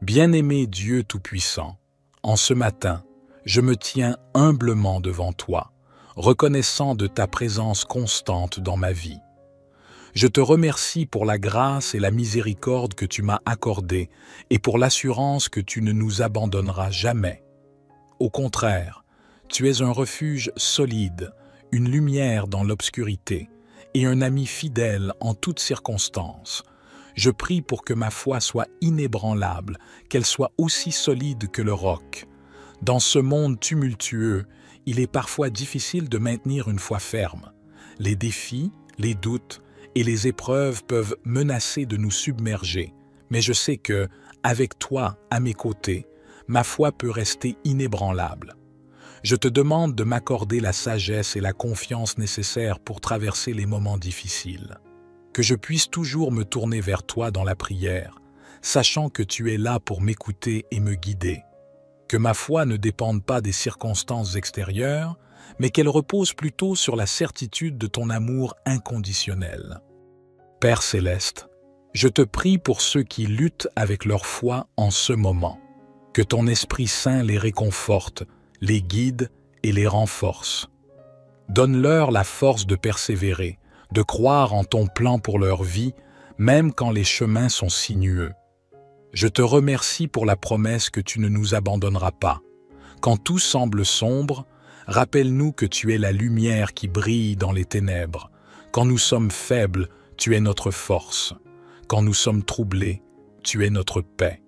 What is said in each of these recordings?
Bien-aimé Dieu Tout-Puissant, en ce matin, je me tiens humblement devant toi, reconnaissant de ta présence constante dans ma vie. Je te remercie pour la grâce et la miséricorde que tu m'as accordées et pour l'assurance que tu ne nous abandonneras jamais. Au contraire, tu es un refuge solide, une lumière dans l'obscurité et un ami fidèle en toutes circonstances. Je prie pour que ma foi soit inébranlable, qu'elle soit aussi solide que le roc. Dans ce monde tumultueux, il est parfois difficile de maintenir une foi ferme. Les défis, les doutes et les épreuves peuvent menacer de nous submerger, mais je sais que, avec toi à mes côtés, ma foi peut rester inébranlable. Je te demande de m'accorder la sagesse et la confiance nécessaires pour traverser les moments difficiles. Que je puisse toujours me tourner vers toi dans la prière, sachant que tu es là pour m'écouter et me guider. Que ma foi ne dépende pas des circonstances extérieures, mais qu'elle repose plutôt sur la certitude de ton amour inconditionnel. Père céleste, je te prie pour ceux qui luttent avec leur foi en ce moment. Que ton Esprit Saint les réconforte, les guide et les renforce. Donne-leur la force de persévérer, de croire en ton plan pour leur vie, même quand les chemins sont sinueux. Je te remercie pour la promesse que tu ne nous abandonneras pas. Quand tout semble sombre, rappelle-nous que tu es la lumière qui brille dans les ténèbres. Quand nous sommes faibles, tu es notre force. Quand nous sommes troublés, tu es notre paix.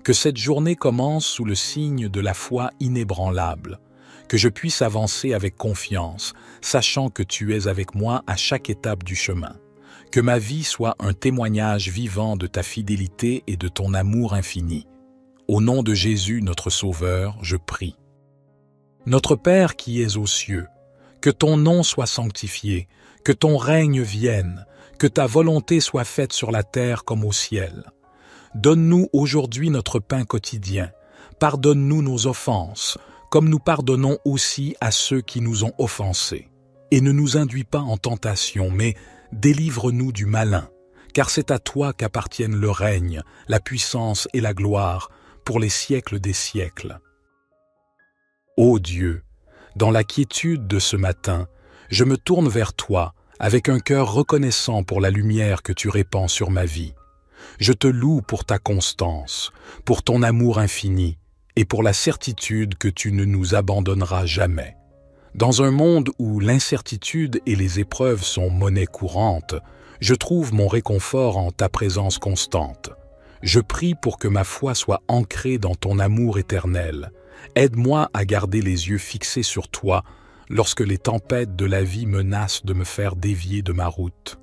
Que cette journée commence sous le signe de la foi inébranlable. Que je puisse avancer avec confiance, sachant que tu es avec moi à chaque étape du chemin. Que ma vie soit un témoignage vivant de ta fidélité et de ton amour infini. Au nom de Jésus, notre Sauveur, je prie. Notre Père qui es aux cieux, que ton nom soit sanctifié, que ton règne vienne, que ta volonté soit faite sur la terre comme au ciel. Donne-nous aujourd'hui notre pain quotidien. Pardonne-nous nos offenses, comme nous pardonnons aussi à ceux qui nous ont offensés. Et ne nous induis pas en tentation, mais délivre-nous du malin, car c'est à toi qu'appartiennent le règne, la puissance et la gloire, pour les siècles des siècles. Ô Dieu, dans la quiétude de ce matin, je me tourne vers toi avec un cœur reconnaissant pour la lumière que tu répands sur ma vie. Je te loue pour ta constance, pour ton amour infini et pour la certitude que tu ne nous abandonneras jamais. Dans un monde où l'incertitude et les épreuves sont monnaie courante, je trouve mon réconfort en ta présence constante. Je prie pour que ma foi soit ancrée dans ton amour éternel. Aide-moi à garder les yeux fixés sur toi lorsque les tempêtes de la vie menacent de me faire dévier de ma route.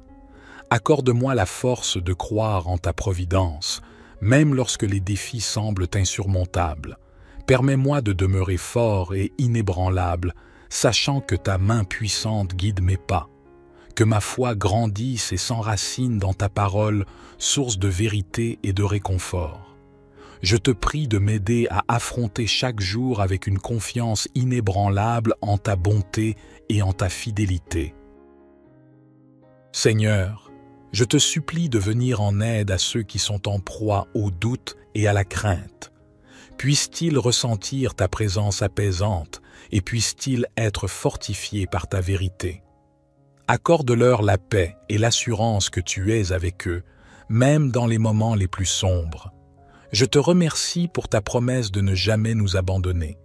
Accorde-moi la force de croire en ta providence, même lorsque les défis semblent insurmontables. Permets-moi de demeurer fort et inébranlable, sachant que ta main puissante guide mes pas. Que ma foi grandisse et s'enracine dans ta parole, source de vérité et de réconfort. Je te prie de m'aider à affronter chaque jour avec une confiance inébranlable en ta bonté et en ta fidélité. Seigneur, je te supplie de venir en aide à ceux qui sont en proie au doute et à la crainte. Puissent-ils ressentir ta présence apaisante et puissent-ils être fortifiés par ta vérité. Accorde-leur la paix et l'assurance que tu es avec eux, même dans les moments les plus sombres. Je te remercie pour ta promesse de ne jamais nous abandonner.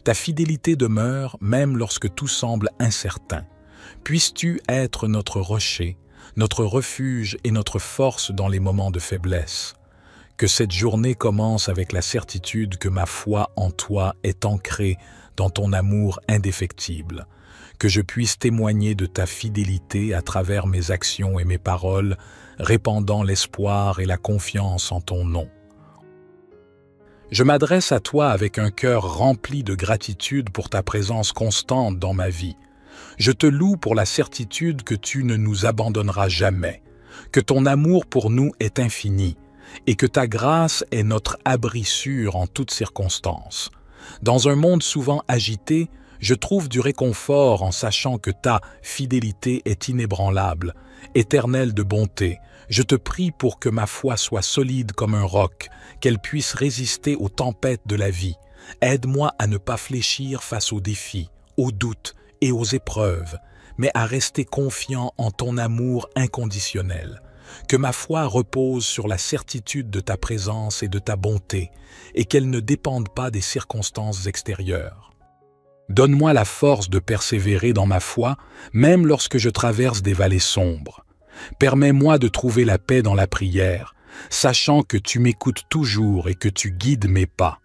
Ta fidélité demeure même lorsque tout semble incertain. Puisses-tu être notre rocher, notre refuge et notre force dans les moments de faiblesse. Que cette journée commence avec la certitude que ma foi en toi est ancrée dans ton amour indéfectible. Que je puisse témoigner de ta fidélité à travers mes actions et mes paroles, répandant l'espoir et la confiance en ton nom. Je m'adresse à toi avec un cœur rempli de gratitude pour ta présence constante dans ma vie. Je te loue pour la certitude que tu ne nous abandonneras jamais, que ton amour pour nous est infini et que ta grâce est notre abri sûr en toutes circonstances. Dans un monde souvent agité, je trouve du réconfort en sachant que ta fidélité est inébranlable, éternelle de bonté, Je te prie pour que ma foi soit solide comme un roc, qu'elle puisse résister aux tempêtes de la vie. Aide-moi à ne pas fléchir face aux défis, aux doutes et aux épreuves, mais à rester confiant en ton amour inconditionnel. Que ma foi repose sur la certitude de ta présence et de ta bonté, et qu'elle ne dépende pas des circonstances extérieures. Donne-moi la force de persévérer dans ma foi, même lorsque je traverse des vallées sombres. Permets-moi de trouver la paix dans la prière, sachant que tu m'écoutes toujours et que tu guides mes pas,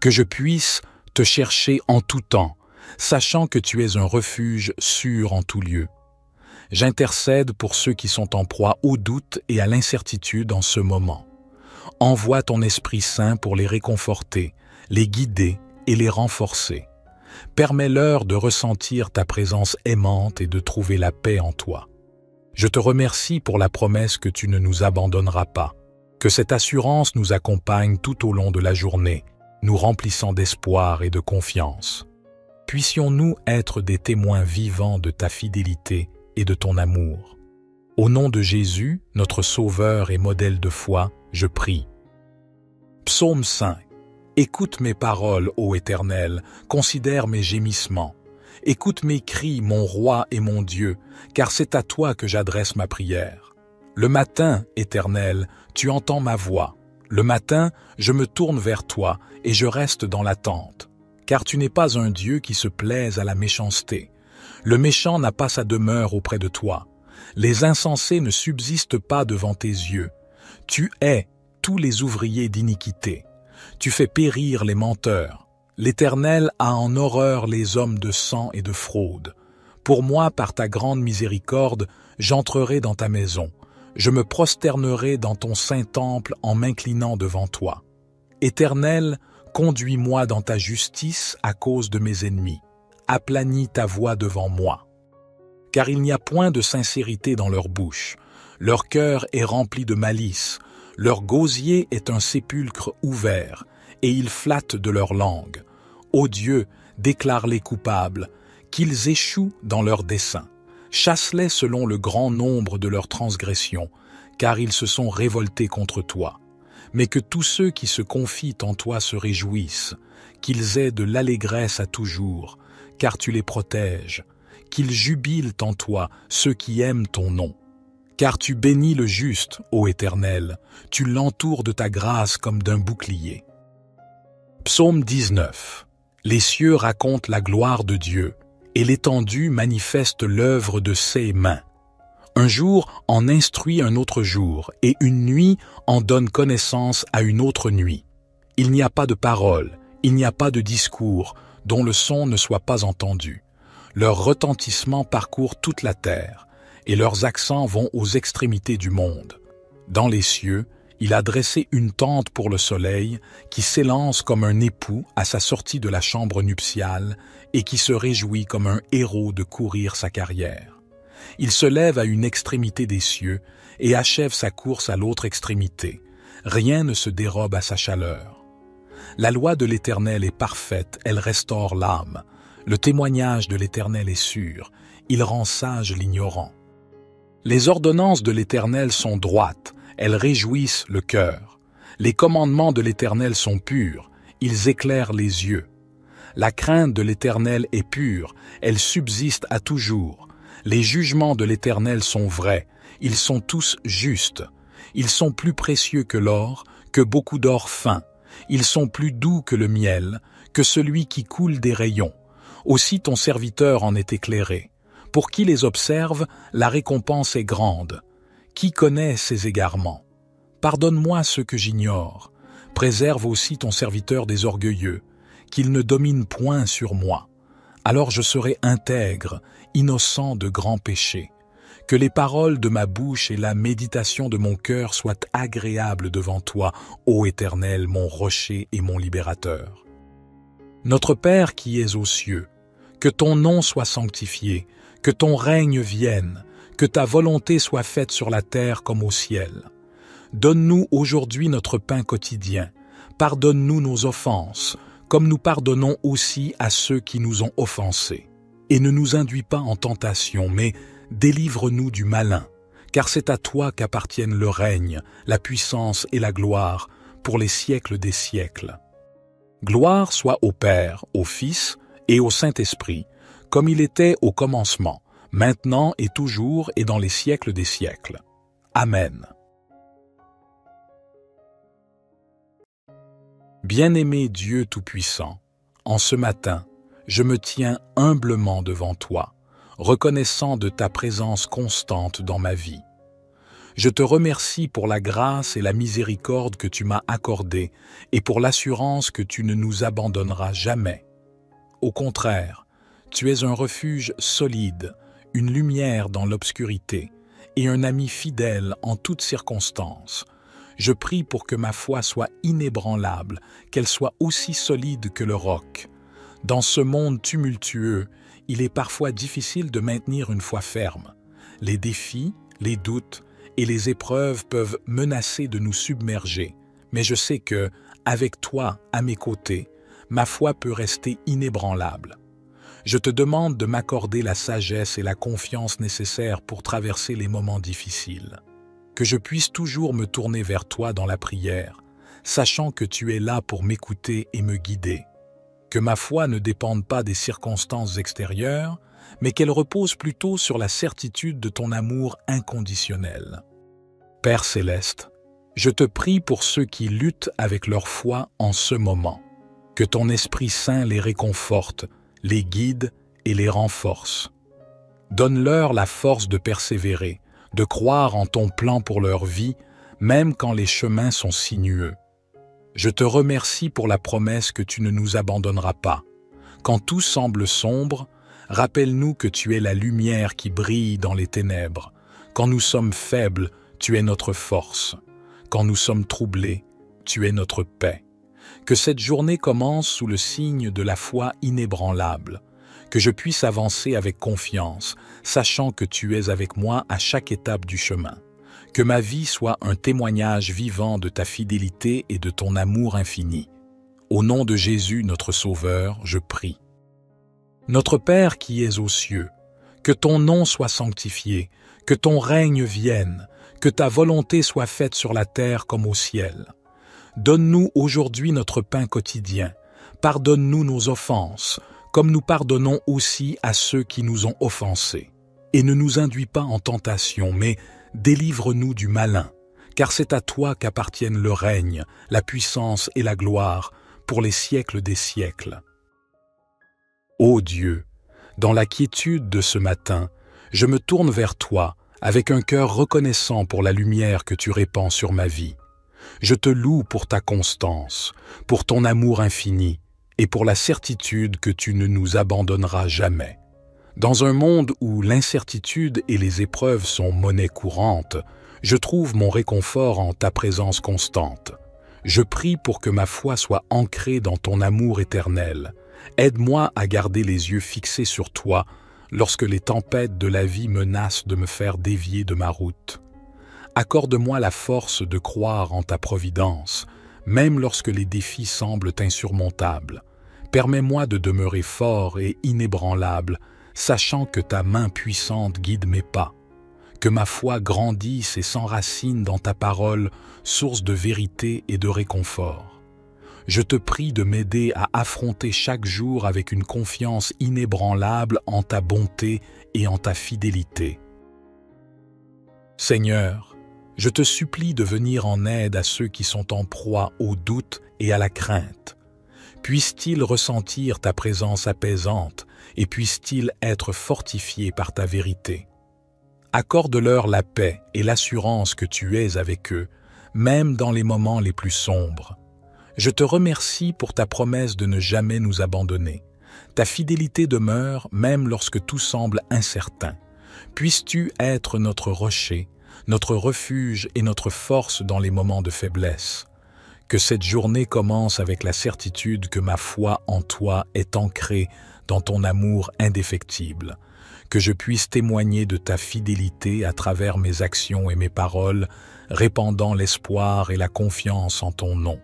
que je puisse te chercher en tout temps, sachant que tu es un refuge sûr en tout lieu. J'intercède pour ceux qui sont en proie au doute et à l'incertitude en ce moment. Envoie ton Esprit Saint pour les réconforter, les guider et les renforcer. Permets-leur de ressentir ta présence aimante et de trouver la paix en toi. Je te remercie pour la promesse que tu ne nous abandonneras pas, que cette assurance nous accompagne tout au long de la journée, nous remplissant d'espoir et de confiance. Puissions-nous être des témoins vivants de ta fidélité et de ton amour. Au nom de Jésus, notre Sauveur et modèle de foi, je prie. Psaume 5. Écoute mes paroles, ô Éternel, considère mes gémissements. Écoute mes cris, mon Roi et mon Dieu, car c'est à toi que j'adresse ma prière. Le matin, Éternel, tu entends ma voix. Le matin, je me tourne vers toi et je reste dans l'attente, car tu n'es pas un Dieu qui se plaise à la méchanceté. Le méchant n'a pas sa demeure auprès de toi. Les insensés ne subsistent pas devant tes yeux. Tu hais tous les ouvriers d'iniquité. Tu fais périr les menteurs. L'Éternel a en horreur les hommes de sang et de fraude. Pour moi, par ta grande miséricorde, j'entrerai dans ta maison. Je me prosternerai dans ton saint temple en m'inclinant devant toi. Éternel, conduis-moi dans ta justice à cause de mes ennemis. Aplanis ta voix devant moi. Car il n'y a point de sincérité dans leur bouche. Leur cœur est rempli de malice. Leur gosier est un sépulcre ouvert, et ils flattent de leur langue. Ô Dieu, déclare-les coupables, qu'ils échouent dans leurs desseins. Chasse-les selon le grand nombre de leurs transgressions, car ils se sont révoltés contre toi. Mais que tous ceux qui se confient en toi se réjouissent, qu'ils aient de l'allégresse à toujours, car tu les protèges, qu'ils jubilent en toi ceux qui aiment ton nom. Car tu bénis le juste, ô Éternel, tu l'entoures de ta grâce comme d'un bouclier. Psaume 19. Les cieux racontent la gloire de Dieu, et l'étendue manifeste l'œuvre de ses mains. Un jour en instruit un autre jour, et une nuit en donne connaissance à une autre nuit. Il n'y a pas de parole, il n'y a pas de discours, dont le son ne soit pas entendu. Leur retentissement parcourt toute la terre, et leurs accents vont aux extrémités du monde. Dans les cieux, il a dressé une tente pour le soleil, qui s'élance comme un époux à sa sortie de la chambre nuptiale, et qui se réjouit comme un héros de courir sa carrière. Il se lève à une extrémité des cieux, et achève sa course à l'autre extrémité. Rien ne se dérobe à sa chaleur. La loi de l'Éternel est parfaite, elle restaure l'âme. Le témoignage de l'Éternel est sûr, il rend sage l'ignorant. Les ordonnances de l'Éternel sont droites, elles réjouissent le cœur. Les commandements de l'Éternel sont purs, ils éclairent les yeux. La crainte de l'Éternel est pure, elle subsiste à toujours. Les jugements de l'Éternel sont vrais, ils sont tous justes. Ils sont plus précieux que l'or, que beaucoup d'or fin. Ils sont plus doux que le miel, que celui qui coule des rayons. Aussi ton serviteur en est éclairé. Pour qui les observe, la récompense est grande. Qui connaît ses égarements? Pardonne-moi ce que j'ignore. Préserve aussi ton serviteur des orgueilleux, qu'il ne domine point sur moi. Alors je serai intègre, innocent de grands péchés. Que les paroles de ma bouche et la méditation de mon cœur soient agréables devant toi, ô Éternel, mon rocher et mon libérateur. Notre Père qui es aux cieux, que ton nom soit sanctifié, que ton règne vienne, que ta volonté soit faite sur la terre comme au ciel. Donne-nous aujourd'hui notre pain quotidien. Pardonne-nous nos offenses, comme nous pardonnons aussi à ceux qui nous ont offensés. Et ne nous induis pas en tentation, mais délivre-nous du malin, car c'est à toi qu'appartiennent le règne, la puissance et la gloire, pour les siècles des siècles. Gloire soit au Père, au Fils et au Saint-Esprit, comme il était au commencement, maintenant et toujours et dans les siècles des siècles. Amen. Bien-aimé Dieu Tout-Puissant, en ce matin, je me tiens humblement devant toi, reconnaissant de ta présence constante dans ma vie. Je te remercie pour la grâce et la miséricorde que tu m'as accordées et pour l'assurance que tu ne nous abandonneras jamais. Au contraire, tu es un refuge solide, une lumière dans l'obscurité et un ami fidèle en toutes circonstances. Je prie pour que ma foi soit inébranlable, qu'elle soit aussi solide que le roc. Dans ce monde tumultueux, il est parfois difficile de maintenir une foi ferme. Les défis, les doutes et les épreuves peuvent menacer de nous submerger, mais je sais que, avec toi à mes côtés, ma foi peut rester inébranlable. Je te demande de m'accorder la sagesse et la confiance nécessaires pour traverser les moments difficiles. Que je puisse toujours me tourner vers toi dans la prière, sachant que tu es là pour m'écouter et me guider. Que ma foi ne dépende pas des circonstances extérieures, mais qu'elle repose plutôt sur la certitude de ton amour inconditionnel. Père céleste, je te prie pour ceux qui luttent avec leur foi en ce moment. Que ton Esprit Saint les réconforte, les guide et les renforce. Donne-leur la force de persévérer, de croire en ton plan pour leur vie, même quand les chemins sont sinueux. Je te remercie pour la promesse que tu ne nous abandonneras pas. Quand tout semble sombre, rappelle-nous que tu es la lumière qui brille dans les ténèbres. Quand nous sommes faibles, tu es notre force. Quand nous sommes troublés, tu es notre paix. Que cette journée commence sous le signe de la foi inébranlable. Que je puisse avancer avec confiance, sachant que tu es avec moi à chaque étape du chemin. Que ma vie soit un témoignage vivant de ta fidélité et de ton amour infini. Au nom de Jésus, notre Sauveur, je prie. Notre Père qui es aux cieux, que ton nom soit sanctifié, que ton règne vienne, que ta volonté soit faite sur la terre comme au ciel. Donne-nous aujourd'hui notre pain quotidien. Pardonne-nous nos offenses, comme nous pardonnons aussi à ceux qui nous ont offensés. Et ne nous induis pas en tentation, mais délivre-nous du malin, car c'est à toi qu'appartiennent le règne, la puissance et la gloire, pour les siècles des siècles. Ô Dieu, dans la quiétude de ce matin, je me tourne vers toi avec un cœur reconnaissant pour la lumière que tu répands sur ma vie. Je te loue pour ta constance, pour ton amour infini et pour la certitude que tu ne nous abandonneras jamais. Dans un monde où l'incertitude et les épreuves sont monnaie courante, je trouve mon réconfort en ta présence constante. Je prie pour que ma foi soit ancrée dans ton amour éternel. Aide-moi à garder les yeux fixés sur toi lorsque les tempêtes de la vie menacent de me faire dévier de ma route. Accorde-moi la force de croire en ta providence, même lorsque les défis semblent insurmontables. Permets-moi de demeurer fort et inébranlable, sachant que ta main puissante guide mes pas. Que ma foi grandisse et s'enracine dans ta parole, source de vérité et de réconfort. Je te prie de m'aider à affronter chaque jour avec une confiance inébranlable en ta bonté et en ta fidélité. Seigneur, je te supplie de venir en aide à ceux qui sont en proie au doute et à la crainte. Puissent-ils ressentir ta présence apaisante et puissent-ils être fortifiés par ta vérité. Accorde-leur la paix et l'assurance que tu es avec eux, même dans les moments les plus sombres. Je te remercie pour ta promesse de ne jamais nous abandonner. Ta fidélité demeure même lorsque tout semble incertain. Puisses-tu être notre rocher, notre refuge et notre force dans les moments de faiblesse. Que cette journée commence avec la certitude que ma foi en toi est ancrée dans ton amour indéfectible. Que je puisse témoigner de ta fidélité à travers mes actions et mes paroles, répandant l'espoir et la confiance en ton nom.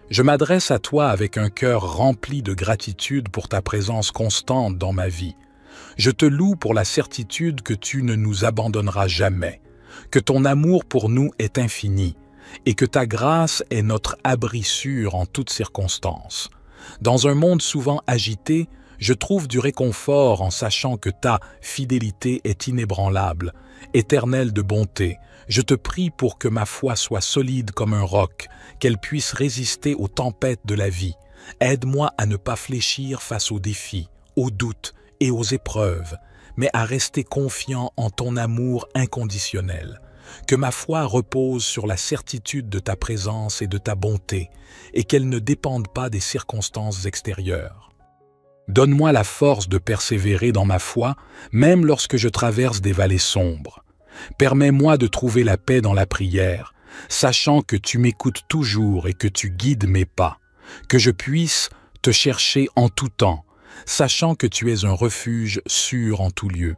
Je m'adresse à toi avec un cœur rempli de gratitude pour ta présence constante dans ma vie. Je te loue pour la certitude que tu ne nous abandonneras jamais, que ton amour pour nous est infini, et que ta grâce est notre abri sûr en toutes circonstances. Dans un monde souvent agité, je trouve du réconfort en sachant que ta fidélité est inébranlable, éternelle de bonté. Je te prie pour que ma foi soit solide comme un roc, qu'elle puisse résister aux tempêtes de la vie. Aide-moi à ne pas fléchir face aux défis, aux doutes et aux épreuves, mais à rester confiant en ton amour inconditionnel. Que ma foi repose sur la certitude de ta présence et de ta bonté, et qu'elle ne dépende pas des circonstances extérieures. Donne-moi la force de persévérer dans ma foi, même lorsque je traverse des vallées sombres. Permets-moi de trouver la paix dans la prière, sachant que tu m'écoutes toujours et que tu guides mes pas, que je puisse te chercher en tout temps, sachant que tu es un refuge sûr en tout lieu.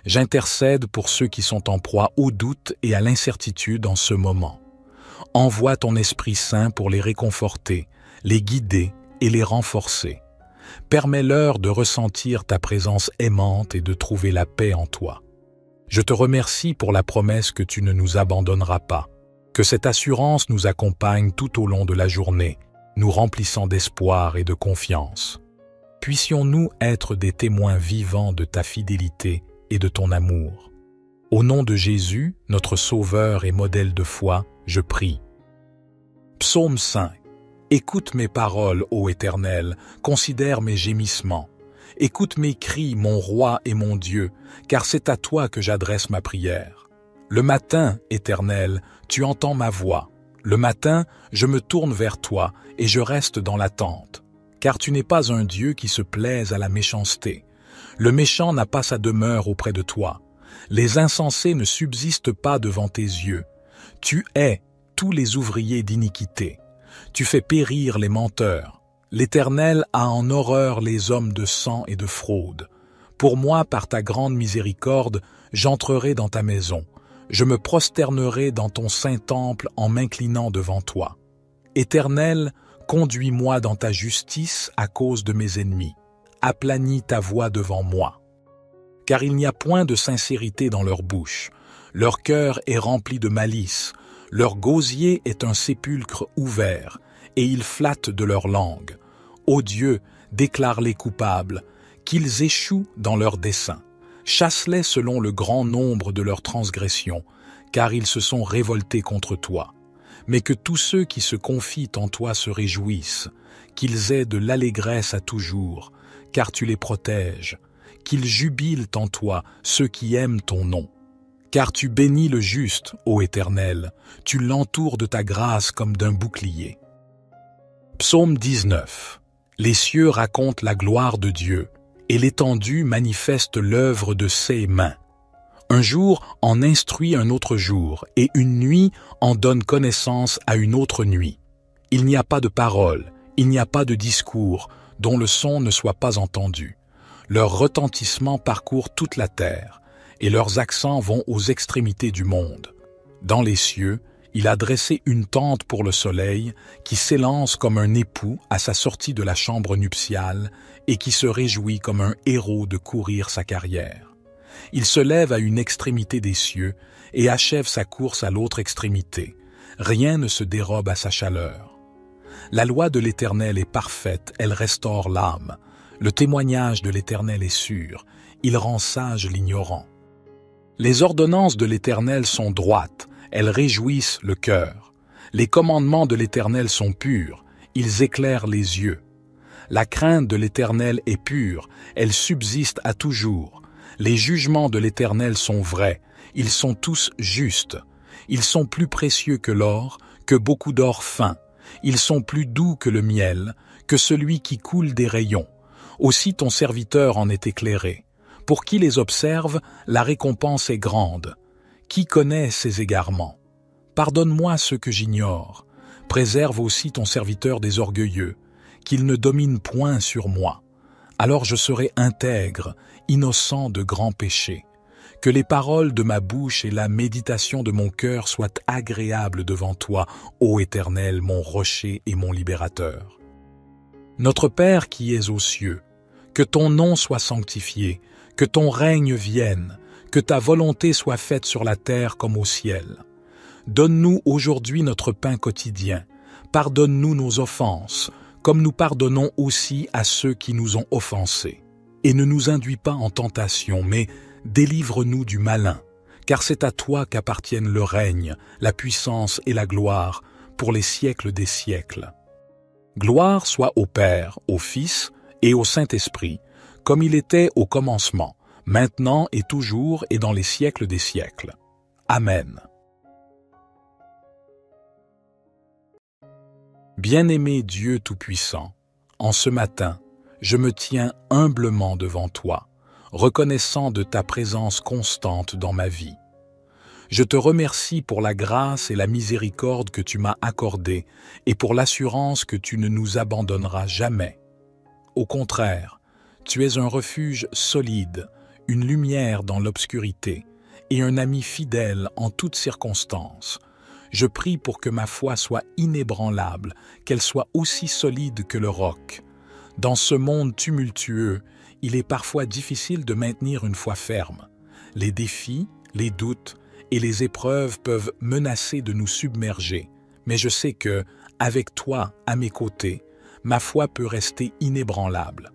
J'intercède pour ceux qui sont en proie au doute et à l'incertitude en ce moment. Envoie ton Esprit Saint pour les réconforter, les guider et les renforcer. Permets-leur de ressentir ta présence aimante et de trouver la paix en toi. Je te remercie pour la promesse que tu ne nous abandonneras pas, que cette assurance nous accompagne tout au long de la journée, nous remplissant d'espoir et de confiance. Puissions-nous être des témoins vivants de ta fidélité et de ton amour. Au nom de Jésus, notre Sauveur et modèle de foi, je prie. Psaume 5. Écoute mes paroles, ô Éternel, considère mes gémissements. Écoute mes cris, mon Roi et mon Dieu, car c'est à toi que j'adresse ma prière. Le matin, Éternel, tu entends ma voix. Le matin, je me tourne vers toi et je reste dans l'attente, car tu n'es pas un Dieu qui se plaise à la méchanceté. Le méchant n'a pas sa demeure auprès de toi. Les insensés ne subsistent pas devant tes yeux. Tu hais tous les ouvriers d'iniquité. Tu fais périr les menteurs. L'Éternel a en horreur les hommes de sang et de fraude. Pour moi, par ta grande miséricorde, j'entrerai dans ta maison. Je me prosternerai dans ton saint temple en m'inclinant devant toi. Éternel, conduis-moi dans ta justice à cause de mes ennemis. Aplanis ta voix devant moi. Car il n'y a point de sincérité dans leur bouche. Leur cœur est rempli de malice. Leur gosier est un sépulcre ouvert, et ils flattent de leur langue. Ô Dieu, déclare-les coupables, qu'ils échouent dans leurs desseins. Chasse-les selon le grand nombre de leurs transgressions, car ils se sont révoltés contre toi. Mais que tous ceux qui se confient en toi se réjouissent, qu'ils aient de l'allégresse à toujours, car tu les protèges, qu'ils jubilent en toi ceux qui aiment ton nom. Car tu bénis le juste, ô Éternel, tu l'entoures de ta grâce comme d'un bouclier. Psaume 19. Les cieux racontent la gloire de Dieu, et l'étendue manifeste l'œuvre de ses mains. Un jour en instruit un autre jour, et une nuit en donne connaissance à une autre nuit. Il n'y a pas de parole, il n'y a pas de discours, dont le son ne soit pas entendu. Leur retentissement parcourt toute la terre, et leurs accents vont aux extrémités du monde. Dans les cieux, il a dressé une tente pour le soleil, qui s'élance comme un époux à sa sortie de la chambre nuptiale, et qui se réjouit comme un héros de courir sa carrière. Il se lève à une extrémité des cieux, et achève sa course à l'autre extrémité. Rien ne se dérobe à sa chaleur. La loi de l'Éternel est parfaite, elle restaure l'âme. Le témoignage de l'Éternel est sûr, il rend sage l'ignorant. Les ordonnances de l'Éternel sont droites, elles réjouissent le cœur. Les commandements de l'Éternel sont purs, ils éclairent les yeux. La crainte de l'Éternel est pure, elle subsiste à toujours. Les jugements de l'Éternel sont vrais, ils sont tous justes. Ils sont plus précieux que l'or, que beaucoup d'or fin. Ils sont plus doux que le miel, que celui qui coule des rayons. Aussi ton serviteur en est éclairé. Pour qui les observe, la récompense est grande. Qui connaît ses égarements? Pardonne-moi ce que j'ignore. Préserve aussi ton serviteur des orgueilleux, qu'il ne domine point sur moi. Alors je serai intègre, innocent de grands péchés. Que les paroles de ma bouche et la méditation de mon cœur soient agréables devant toi, ô Éternel, mon rocher et mon libérateur. Notre Père qui es aux cieux, que ton nom soit sanctifié, Que ton règne vienne, que ta volonté soit faite sur la terre comme au ciel. Donne-nous aujourd'hui notre pain quotidien. Pardonne-nous nos offenses, comme nous pardonnons aussi à ceux qui nous ont offensés. Et ne nous induis pas en tentation, mais délivre-nous du malin, car c'est à toi qu'appartiennent le règne, la puissance et la gloire, pour les siècles des siècles. Gloire soit au Père, au Fils et au Saint-Esprit, comme il était au commencement, maintenant et toujours et dans les siècles des siècles. Amen. Bien-aimé Dieu Tout-Puissant, en ce matin, je me tiens humblement devant toi, reconnaissant de ta présence constante dans ma vie. Je te remercie pour la grâce et la miséricorde que tu m'as accordées et pour l'assurance que tu ne nous abandonneras jamais. Au contraire, tu es un refuge solide, une lumière dans l'obscurité et un ami fidèle en toutes circonstances. Je prie pour que ma foi soit inébranlable, qu'elle soit aussi solide que le roc. Dans ce monde tumultueux, il est parfois difficile de maintenir une foi ferme. Les défis, les doutes et les épreuves peuvent menacer de nous submerger, mais je sais que, avec toi à mes côtés, ma foi peut rester inébranlable.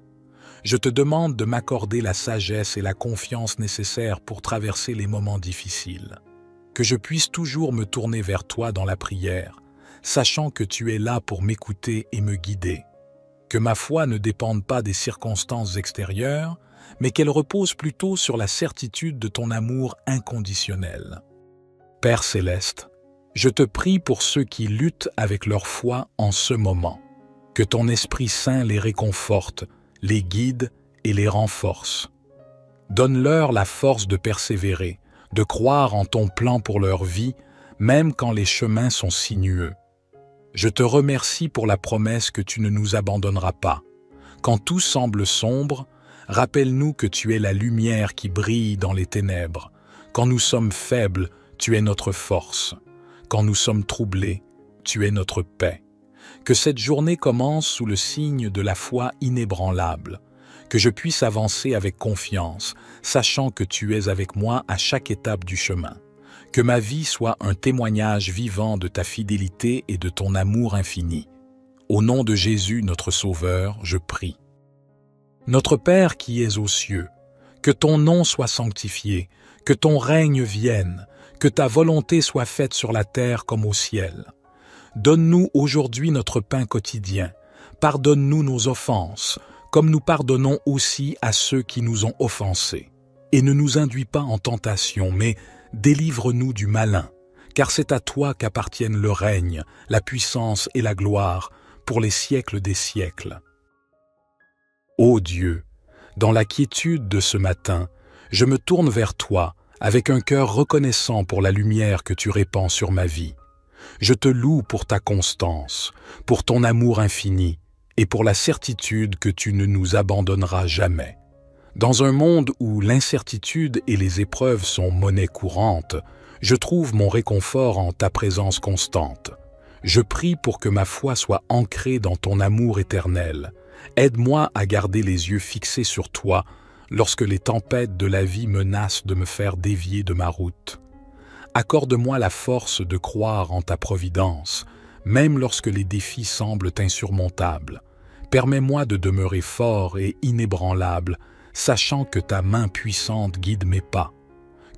Je te demande de m'accorder la sagesse et la confiance nécessaires pour traverser les moments difficiles. Que je puisse toujours me tourner vers toi dans la prière, sachant que tu es là pour m'écouter et me guider. Que ma foi ne dépende pas des circonstances extérieures, mais qu'elle repose plutôt sur la certitude de ton amour inconditionnel. Père céleste, je te prie pour ceux qui luttent avec leur foi en ce moment. Que ton Esprit Saint les réconforte, les guide et les renforce. Donne-leur la force de persévérer, de croire en ton plan pour leur vie, même quand les chemins sont sinueux. Je te remercie pour la promesse que tu ne nous abandonneras pas. Quand tout semble sombre, rappelle-nous que tu es la lumière qui brille dans les ténèbres. Quand nous sommes faibles, tu es notre force. Quand nous sommes troublés, tu es notre paix. Que cette journée commence sous le signe de la foi inébranlable. Que je puisse avancer avec confiance, sachant que tu es avec moi à chaque étape du chemin. Que ma vie soit un témoignage vivant de ta fidélité et de ton amour infini. Au nom de Jésus, notre Sauveur, je prie. Notre Père qui es aux cieux, que ton nom soit sanctifié, que ton règne vienne, que ta volonté soit faite sur la terre comme au ciel. Donne-nous aujourd'hui notre pain quotidien. Pardonne-nous nos offenses, comme nous pardonnons aussi à ceux qui nous ont offensés. Et ne nous induis pas en tentation, mais délivre-nous du malin, car c'est à toi qu'appartiennent le règne, la puissance et la gloire, pour les siècles des siècles. Ô Dieu, dans la quiétude de ce matin, je me tourne vers toi avec un cœur reconnaissant pour la lumière que tu répands sur ma vie. Je te loue pour ta constance, pour ton amour infini et pour la certitude que tu ne nous abandonneras jamais. Dans un monde où l'incertitude et les épreuves sont monnaie courante, je trouve mon réconfort en ta présence constante. Je prie pour que ma foi soit ancrée dans ton amour éternel. Aide-moi à garder les yeux fixés sur toi lorsque les tempêtes de la vie menacent de me faire dévier de ma route. Accorde-moi la force de croire en ta providence, même lorsque les défis semblent insurmontables. Permets-moi de demeurer fort et inébranlable, sachant que ta main puissante guide mes pas.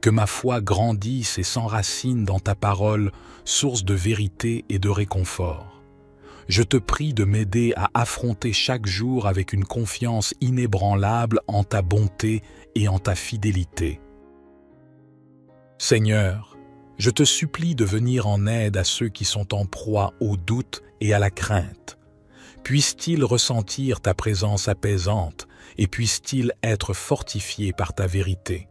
Que ma foi grandisse et s'enracine dans ta parole, source de vérité et de réconfort. Je te prie de m'aider à affronter chaque jour avec une confiance inébranlable en ta bonté et en ta fidélité. Seigneur, je te supplie de venir en aide à ceux qui sont en proie au doute et à la crainte. Puissent-ils ressentir ta présence apaisante et puissent-ils être fortifiés par ta vérité.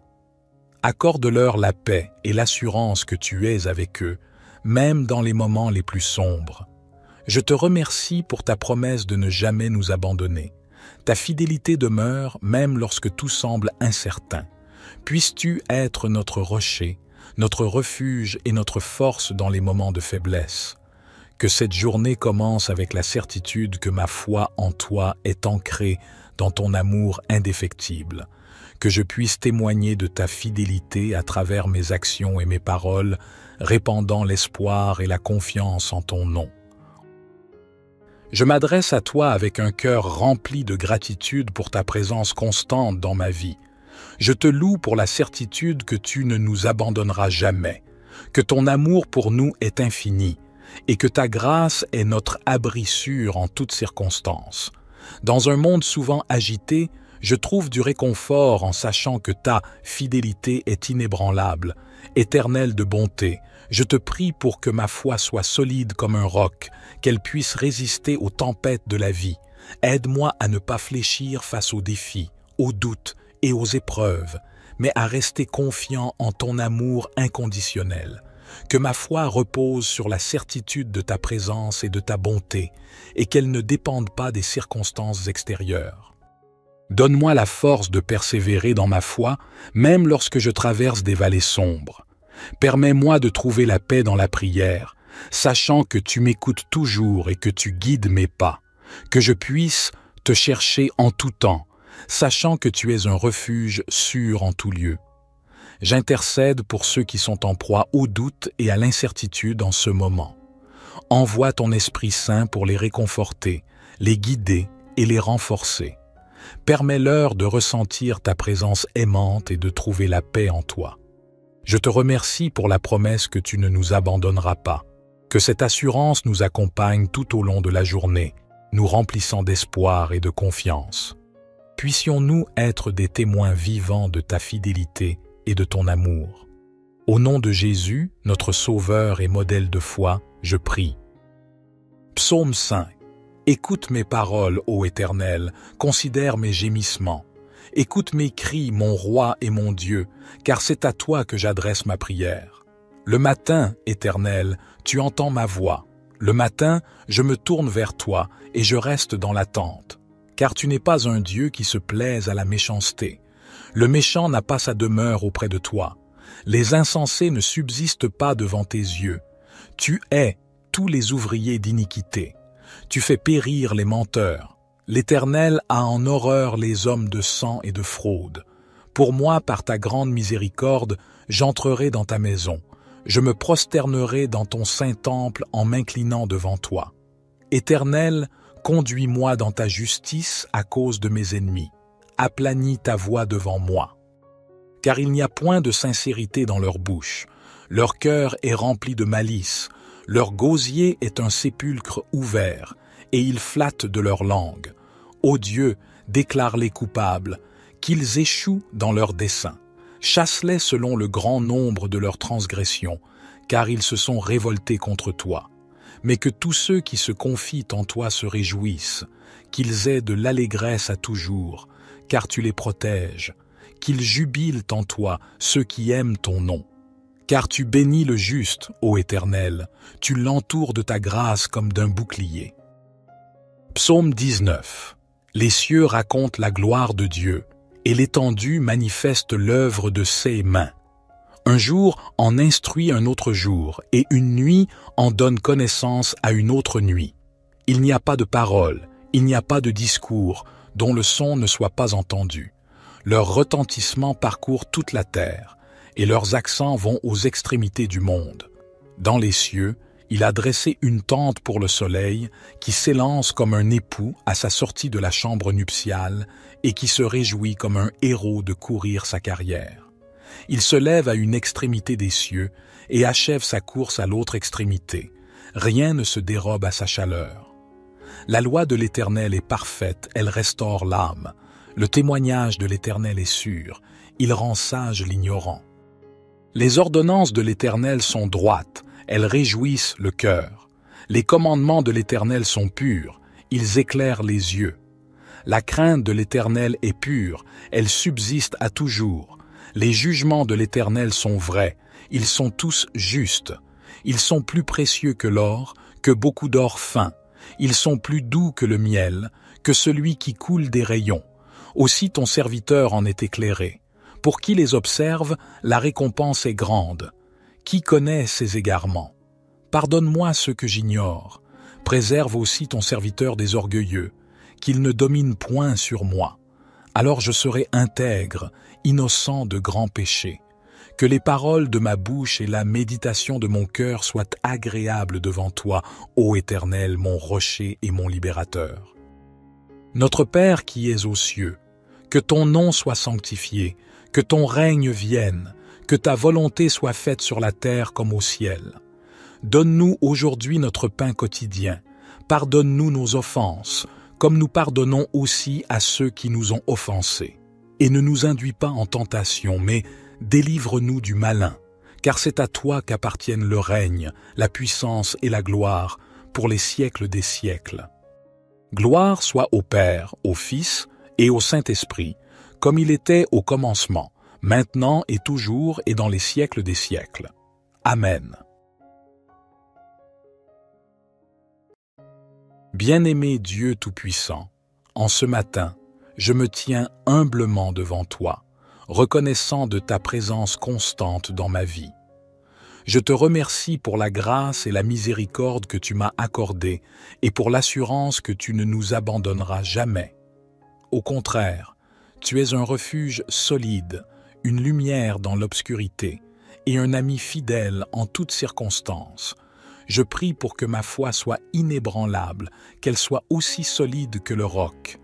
Accorde-leur la paix et l'assurance que tu es avec eux, même dans les moments les plus sombres. Je te remercie pour ta promesse de ne jamais nous abandonner. Ta fidélité demeure même lorsque tout semble incertain. Puisses-tu être notre rocher, notre refuge et notre force dans les moments de faiblesse. Que cette journée commence avec la certitude que ma foi en toi est ancrée dans ton amour indéfectible. que je puisse témoigner de ta fidélité à travers mes actions et mes paroles, répandant l'espoir et la confiance en ton nom. Je m'adresse à toi avec un cœur rempli de gratitude pour ta présence constante dans ma vie. Je te loue pour la certitude que tu ne nous abandonneras jamais, que ton amour pour nous est infini et que ta grâce est notre abri sûr en toutes circonstances. Dans un monde souvent agité, je trouve du réconfort en sachant que ta fidélité est inébranlable, éternelle de bonté. Je te prie pour que ma foi soit solide comme un roc, qu'elle puisse résister aux tempêtes de la vie. Aide-moi à ne pas fléchir face aux défis, aux doutes et aux épreuves, mais à rester confiant en ton amour inconditionnel. Que ma foi repose sur la certitude de ta présence et de ta bonté, et qu'elle ne dépende pas des circonstances extérieures. Donne-moi la force de persévérer dans ma foi, même lorsque je traverse des vallées sombres. Permets-moi de trouver la paix dans la prière, sachant que tu m'écoutes toujours et que tu guides mes pas, que je puisse te chercher en tout temps, sachant que tu es un refuge sûr en tout lieu. J'intercède pour ceux qui sont en proie au doute et à l'incertitude en ce moment. Envoie ton Esprit Saint pour les réconforter, les guider et les renforcer. Permets-leur de ressentir ta présence aimante et de trouver la paix en toi. Je te remercie pour la promesse que tu ne nous abandonneras pas, que cette assurance nous accompagne tout au long de la journée, nous remplissant d'espoir et de confiance. Puissions-nous être des témoins vivants de ta fidélité et de ton amour. Au nom de Jésus, notre Sauveur et modèle de foi, je prie. Psaume 5. Écoute mes paroles, ô Éternel, considère mes gémissements. Écoute mes cris, mon Roi et mon Dieu, car c'est à toi que j'adresse ma prière. Le matin, Éternel, tu entends ma voix. Le matin, je me tourne vers toi et je reste dans l'attente, car tu n'es pas un Dieu qui se plaise à la méchanceté. Le méchant n'a pas sa demeure auprès de toi. Les insensés ne subsistent pas devant tes yeux. Tu hais tous les ouvriers d'iniquité. Tu fais périr les menteurs. L'Éternel a en horreur les hommes de sang et de fraude. Pour moi, par ta grande miséricorde, j'entrerai dans ta maison. Je me prosternerai dans ton saint temple en m'inclinant devant toi. Éternel, conduis-moi dans ta justice à cause de mes ennemis. Aplanis ta voix devant moi. Car il n'y a point de sincérité dans leur bouche. Leur cœur est rempli de malice. Leur gosier est un sépulcre ouvert, et ils flattent de leur langue. Ô Dieu, déclare-les coupables, qu'ils échouent dans leurs desseins. Chasse-les selon le grand nombre de leurs transgressions, car ils se sont révoltés contre toi. Mais que tous ceux qui se confient en toi se réjouissent, qu'ils aient de l'allégresse à toujours, car tu les protèges, qu'ils jubilent en toi ceux qui aiment ton nom. Car tu bénis le juste, ô Éternel, tu l'entoures de ta grâce comme d'un bouclier. Psaume 19. Les cieux racontent la gloire de Dieu, et l'étendue manifeste l'œuvre de ses mains. Un jour en instruit un autre jour, et une nuit en donne connaissance à une autre nuit. Il n'y a pas de parole, il n'y a pas de discours, dont le son ne soit pas entendu. Leur retentissement parcourt toute la terre, et leurs accents vont aux extrémités du monde. Dans les cieux, il a dressé une tente pour le soleil, qui s'élance comme un époux à sa sortie de la chambre nuptiale, et qui se réjouit comme un héros de courir sa carrière. Il se lève à une extrémité des cieux, et achève sa course à l'autre extrémité. Rien ne se dérobe à sa chaleur. La loi de l'Éternel est parfaite, elle restaure l'âme. Le témoignage de l'Éternel est sûr, il rend sage l'ignorant. Les ordonnances de l'Éternel sont droites, elles réjouissent le cœur. Les commandements de l'Éternel sont purs, ils éclairent les yeux. La crainte de l'Éternel est pure, elle subsiste à toujours. Les jugements de l'Éternel sont vrais, ils sont tous justes. Ils sont plus précieux que l'or, que beaucoup d'or fin. Ils sont plus doux que le miel, que celui qui coule des rayons. Aussi ton serviteur en est éclairé. Pour qui les observe, la récompense est grande. Qui connaît ses égarements? Pardonne-moi ce que j'ignore. Préserve aussi ton serviteur des orgueilleux, qu'il ne domine point sur moi. alors je serai intègre, innocent de grands péchés. Que les paroles de ma bouche et la méditation de mon cœur soient agréables devant toi, ô Éternel, mon rocher et mon libérateur. Notre Père qui es aux cieux, que ton nom soit sanctifié, que ton règne vienne, que ta volonté soit faite sur la terre comme au ciel. Donne-nous aujourd'hui notre pain quotidien. Pardonne-nous nos offenses, comme nous pardonnons aussi à ceux qui nous ont offensés. Et ne nous induis pas en tentation, mais délivre-nous du malin, car c'est à toi qu'appartiennent le règne, la puissance et la gloire, pour les siècles des siècles. Gloire soit au Père, au Fils et au Saint-Esprit, comme il était au commencement, maintenant et toujours et dans les siècles des siècles. Amen. Bien-aimé Dieu Tout-Puissant, en ce matin, je me tiens humblement devant toi, reconnaissant de ta présence constante dans ma vie. Je te remercie pour la grâce et la miséricorde que tu m'as accordées et pour l'assurance que tu ne nous abandonneras jamais. Au contraire, tu es un refuge solide, une lumière dans l'obscurité et un ami fidèle en toutes circonstances. Je prie pour que ma foi soit inébranlable, qu'elle soit aussi solide que le roc.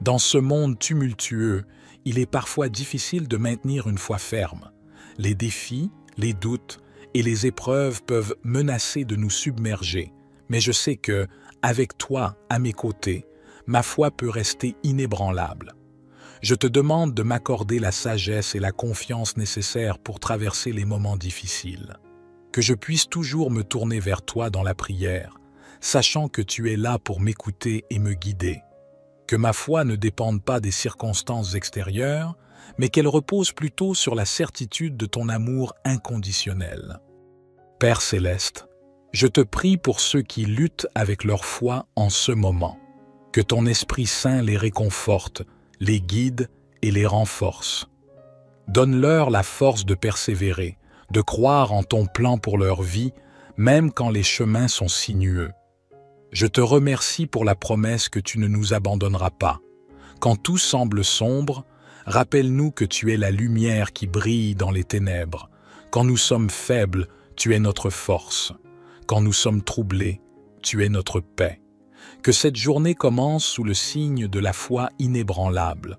Dans ce monde tumultueux, il est parfois difficile de maintenir une foi ferme. Les défis, les doutes et les épreuves peuvent menacer de nous submerger, mais je sais que, avec toi à mes côtés, ma foi peut rester inébranlable. Je te demande de m'accorder la sagesse et la confiance nécessaires pour traverser les moments difficiles. Que je puisse toujours me tourner vers toi dans la prière, sachant que tu es là pour m'écouter et me guider. Que ma foi ne dépende pas des circonstances extérieures, mais qu'elle repose plutôt sur la certitude de ton amour inconditionnel. Père céleste, je te prie pour ceux qui luttent avec leur foi en ce moment. Que ton Esprit Saint les réconforte, les guide et les renforce. Donne-leur la force de persévérer, de croire en ton plan pour leur vie, même quand les chemins sont sinueux. Je te remercie pour la promesse que tu ne nous abandonneras pas. Quand tout semble sombre, rappelle-nous que tu es la lumière qui brille dans les ténèbres. Quand nous sommes faibles, tu es notre force. Quand nous sommes troublés, tu es notre paix. Que cette journée commence sous le signe de la foi inébranlable.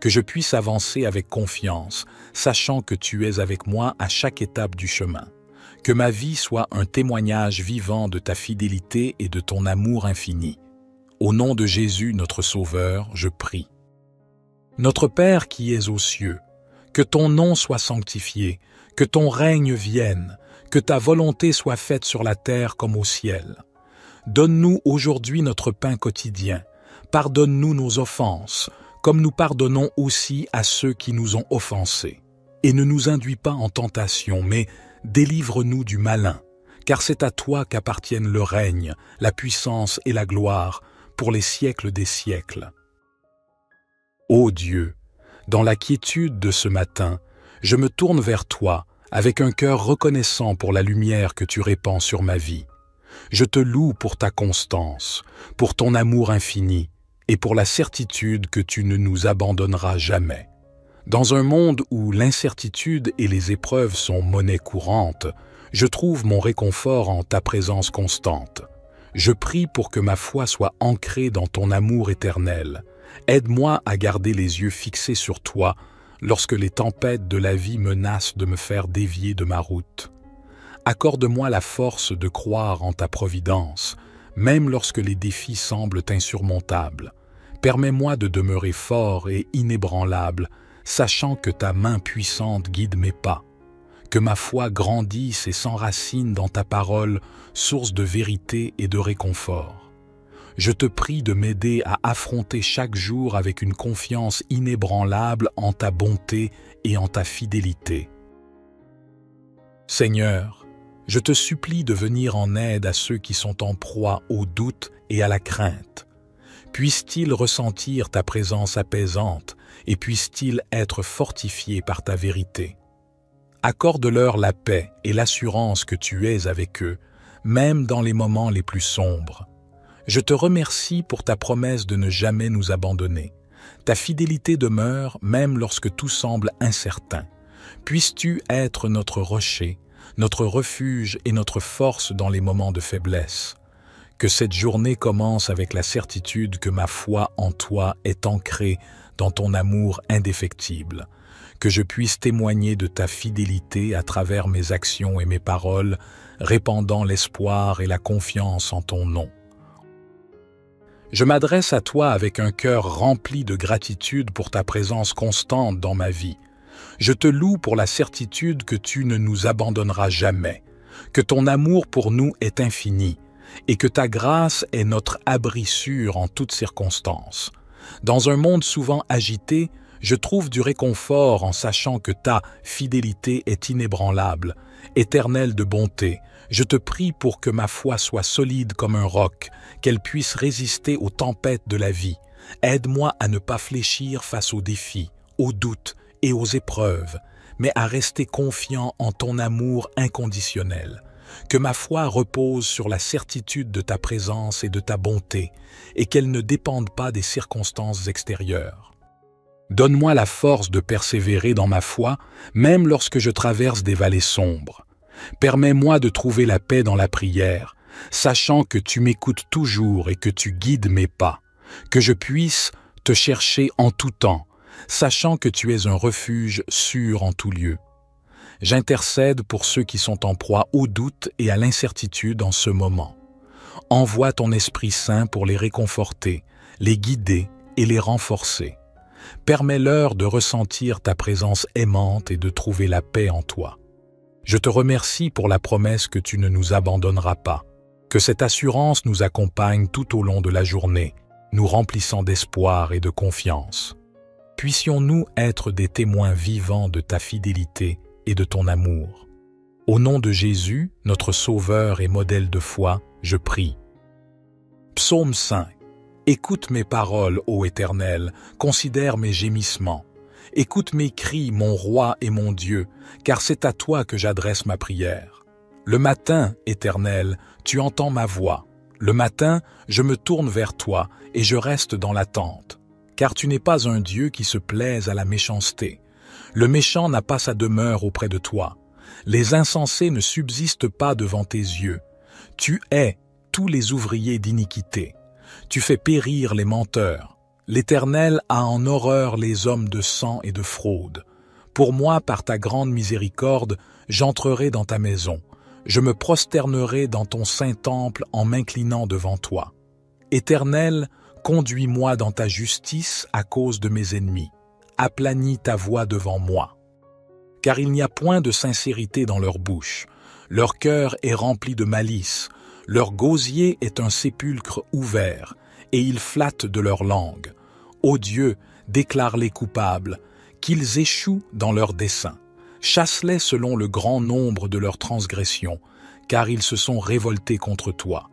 Que je puisse avancer avec confiance, sachant que tu es avec moi à chaque étape du chemin. Que ma vie soit un témoignage vivant de ta fidélité et de ton amour infini. Au nom de Jésus, notre Sauveur, je prie. Notre Père qui es aux cieux, que ton nom soit sanctifié, que ton règne vienne, que ta volonté soit faite sur la terre comme au ciel. Donne-nous aujourd'hui notre pain quotidien. Pardonne-nous nos offenses, comme nous pardonnons aussi à ceux qui nous ont offensés. Et ne nous induis pas en tentation, mais délivre-nous du malin, car c'est à toi qu'appartiennent le règne, la puissance et la gloire, pour les siècles des siècles. Ô Dieu, dans la quiétude de ce matin, je me tourne vers toi avec un cœur reconnaissant pour la lumière que tu répands sur ma vie. Je te loue pour ta constance, pour ton amour infini et pour la certitude que tu ne nous abandonneras jamais. Dans un monde où l'incertitude et les épreuves sont monnaie courante, je trouve mon réconfort en ta présence constante. Je prie pour que ma foi soit ancrée dans ton amour éternel. Aide-moi à garder les yeux fixés sur toi lorsque les tempêtes de la vie menacent de me faire dévier de ma route. Accorde-moi la force de croire en ta providence, même lorsque les défis semblent insurmontables. Permets-moi de demeurer fort et inébranlable, sachant que ta main puissante guide mes pas. Que ma foi grandisse et s'enracine dans ta parole, source de vérité et de réconfort. Je te prie de m'aider à affronter chaque jour avec une confiance inébranlable en ta bonté et en ta fidélité. Seigneur, je te supplie de venir en aide à ceux qui sont en proie au doute et à la crainte. Puissent-ils ressentir ta présence apaisante et puissent-ils être fortifiés par ta vérité. Accorde-leur la paix et l'assurance que tu es avec eux, même dans les moments les plus sombres. Je te remercie pour ta promesse de ne jamais nous abandonner. Ta fidélité demeure même lorsque tout semble incertain. Puisses-tu être notre rocher, notre refuge et notre force dans les moments de faiblesse. Que cette journée commence avec la certitude que ma foi en toi est ancrée dans ton amour indéfectible. Que je puisse témoigner de ta fidélité à travers mes actions et mes paroles, répandant l'espoir et la confiance en ton nom. Je m'adresse à toi avec un cœur rempli de gratitude pour ta présence constante dans ma vie. Je te loue pour la certitude que tu ne nous abandonneras jamais, que ton amour pour nous est infini et que ta grâce est notre abri sûr en toutes circonstances. Dans un monde souvent agité, je trouve du réconfort en sachant que ta fidélité est inébranlable, éternelle de bonté. Je te prie pour que ma foi soit solide comme un roc, qu'elle puisse résister aux tempêtes de la vie. Aide-moi à ne pas fléchir face aux défis, aux doutes et aux épreuves, mais à rester confiant en ton amour inconditionnel. Que ma foi repose sur la certitude de ta présence et de ta bonté, et qu'elle ne dépende pas des circonstances extérieures. Donne-moi la force de persévérer dans ma foi, même lorsque je traverse des vallées sombres. Permets-moi de trouver la paix dans la prière, sachant que tu m'écoutes toujours et que tu guides mes pas, que je puisse te chercher en tout temps, sachant que tu es un refuge sûr en tout lieu. J'intercède pour ceux qui sont en proie au doute et à l'incertitude en ce moment. Envoie ton Esprit Saint pour les réconforter, les guider et les renforcer. Permets-leur de ressentir ta présence aimante et de trouver la paix en toi. Je te remercie pour la promesse que tu ne nous abandonneras pas, que cette assurance nous accompagne tout au long de la journée, nous remplissant d'espoir et de confiance. Puissions-nous être des témoins vivants de ta fidélité et de ton amour. Au nom de Jésus, notre Sauveur et modèle de foi, je prie. Psaume 5. Écoute mes paroles, ô Éternel, considère mes gémissements. Écoute mes cris, mon Roi et mon Dieu, car c'est à toi que j'adresse ma prière. Le matin, Éternel, tu entends ma voix. Le matin, je me tourne vers toi et je reste dans l'attente, car tu n'es pas un Dieu qui se plaise à la méchanceté. Le méchant n'a pas sa demeure auprès de toi. Les insensés ne subsistent pas devant tes yeux. Tu hais tous les ouvriers d'iniquité. Tu fais périr les menteurs. L'Éternel a en horreur les hommes de sang et de fraude. Pour moi, par ta grande miséricorde, j'entrerai dans ta maison. Je me prosternerai dans ton saint temple en m'inclinant devant toi. Éternel, conduis-moi dans ta justice à cause de mes ennemis. Aplanis ta voix devant moi. Car il n'y a point de sincérité dans leur bouche. Leur cœur est rempli de malice. Leur gosier est un sépulcre ouvert, et ils flattent de leur langue. Ô Dieu, déclare-les coupables, qu'ils échouent dans leurs desseins. Chasse-les selon le grand nombre de leurs transgressions, car ils se sont révoltés contre toi.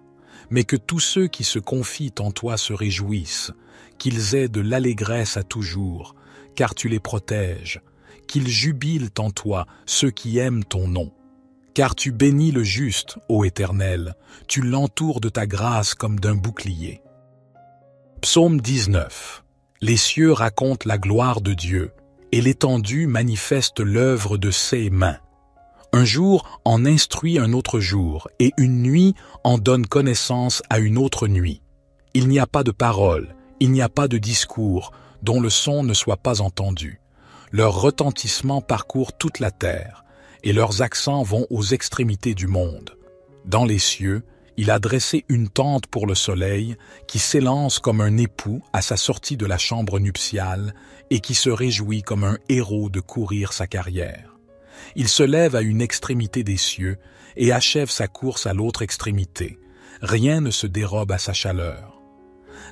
Mais que tous ceux qui se confient en toi se réjouissent, qu'ils aient de l'allégresse à toujours, car tu les protèges, qu'ils jubilent en toi ceux qui aiment ton nom. Car tu bénis le juste, ô Éternel, tu l'entoures de ta grâce comme d'un bouclier. Psaume 19. Les cieux racontent la gloire de Dieu, et l'étendue manifeste l'œuvre de ses mains. Un jour en instruit un autre jour, et une nuit en donne connaissance à une autre nuit. Il n'y a pas de parole, il n'y a pas de discours, dont le son ne soit pas entendu. Leur retentissement parcourt toute la terre, et leurs accents vont aux extrémités du monde. Dans les cieux, il a dressé une tente pour le soleil, qui s'élance comme un époux à sa sortie de la chambre nuptiale, et qui se réjouit comme un héros de courir sa carrière. Il se lève à une extrémité des cieux, et achève sa course à l'autre extrémité. Rien ne se dérobe à sa chaleur.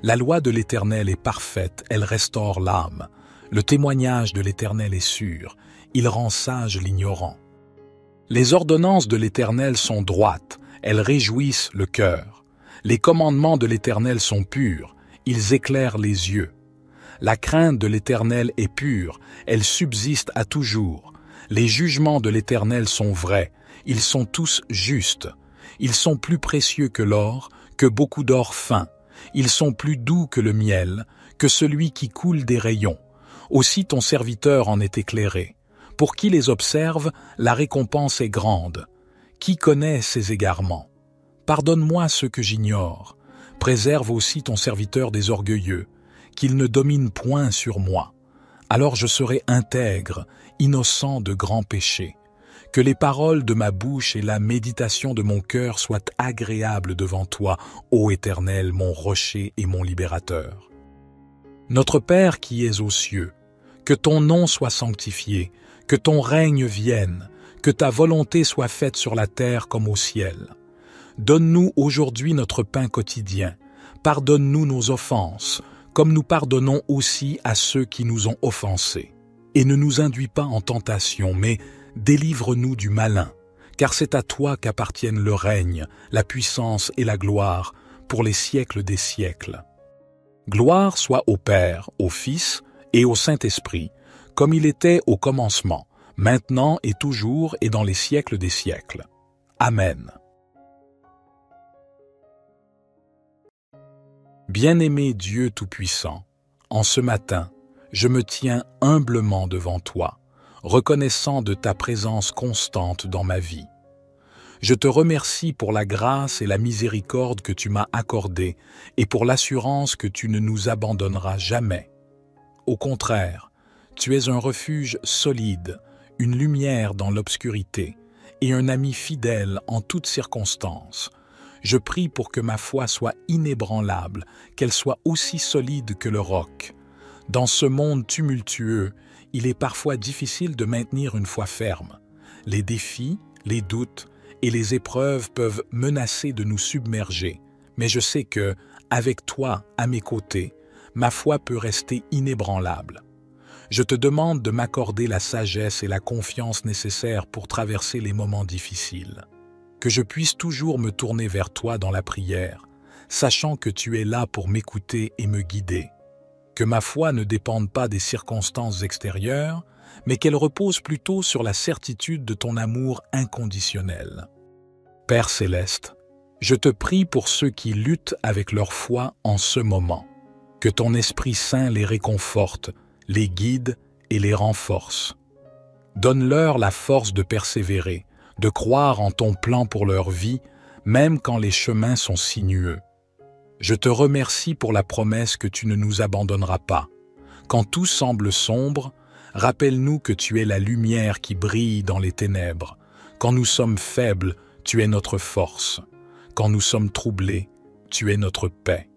La loi de l'Éternel est parfaite, elle restaure l'âme. Le témoignage de l'Éternel est sûr, il rend sage l'ignorant. Les ordonnances de l'Éternel sont droites, elles réjouissent le cœur. Les commandements de l'Éternel sont purs, ils éclairent les yeux. La crainte de l'Éternel est pure, elle subsiste à toujours. Les jugements de l'Éternel sont vrais, ils sont tous justes. Ils sont plus précieux que l'or, que beaucoup d'or fin. Ils sont plus doux que le miel, que celui qui coule des rayons. Aussi ton serviteur en est éclairé. Pour qui les observe, la récompense est grande. Qui connaît ses égarements? Pardonne-moi ce que j'ignore. Préserve aussi ton serviteur des orgueilleux, qu'il ne domine point sur moi. Alors je serai intègre, innocent de grands péchés. Que les paroles de ma bouche et la méditation de mon cœur soient agréables devant toi, ô Éternel, mon rocher et mon libérateur. Notre Père qui es aux cieux, que ton nom soit sanctifié, que ton règne vienne, que ta volonté soit faite sur la terre comme au ciel. Donne-nous aujourd'hui notre pain quotidien. Pardonne-nous nos offenses, comme nous pardonnons aussi à ceux qui nous ont offensés. Et ne nous induis pas en tentation, mais délivre-nous du malin, car c'est à toi qu'appartiennent le règne, la puissance et la gloire, pour les siècles des siècles. Gloire soit au Père, au Fils et au Saint-Esprit, comme il était au commencement, maintenant et toujours et dans les siècles des siècles. Amen. Bien-aimé Dieu Tout-Puissant, en ce matin, je me tiens humblement devant toi, reconnaissant de ta présence constante dans ma vie. Je te remercie pour la grâce et la miséricorde que tu m'as accordées et pour l'assurance que tu ne nous abandonneras jamais. Au contraire, tu es un refuge solide, une lumière dans l'obscurité et un ami fidèle en toutes circonstances. Je prie pour que ma foi soit inébranlable, qu'elle soit aussi solide que le roc. Dans ce monde tumultueux, il est parfois difficile de maintenir une foi ferme. Les défis, les doutes et les épreuves peuvent menacer de nous submerger, mais je sais que, avec toi à mes côtés, ma foi peut rester inébranlable. Je te demande de m'accorder la sagesse et la confiance nécessaires pour traverser les moments difficiles. Que je puisse toujours me tourner vers toi dans la prière, sachant que tu es là pour m'écouter et me guider. Que ma foi ne dépende pas des circonstances extérieures, mais qu'elle repose plutôt sur la certitude de ton amour inconditionnel. Père céleste, je te prie pour ceux qui luttent avec leur foi en ce moment. Que ton Esprit Saint les réconforte, les guide et les renforce. Donne-leur la force de persévérer, de croire en ton plan pour leur vie, même quand les chemins sont sinueux. Je te remercie pour la promesse que tu ne nous abandonneras pas. Quand tout semble sombre, rappelle-nous que tu es la lumière qui brille dans les ténèbres. Quand nous sommes faibles, tu es notre force. Quand nous sommes troublés, tu es notre paix.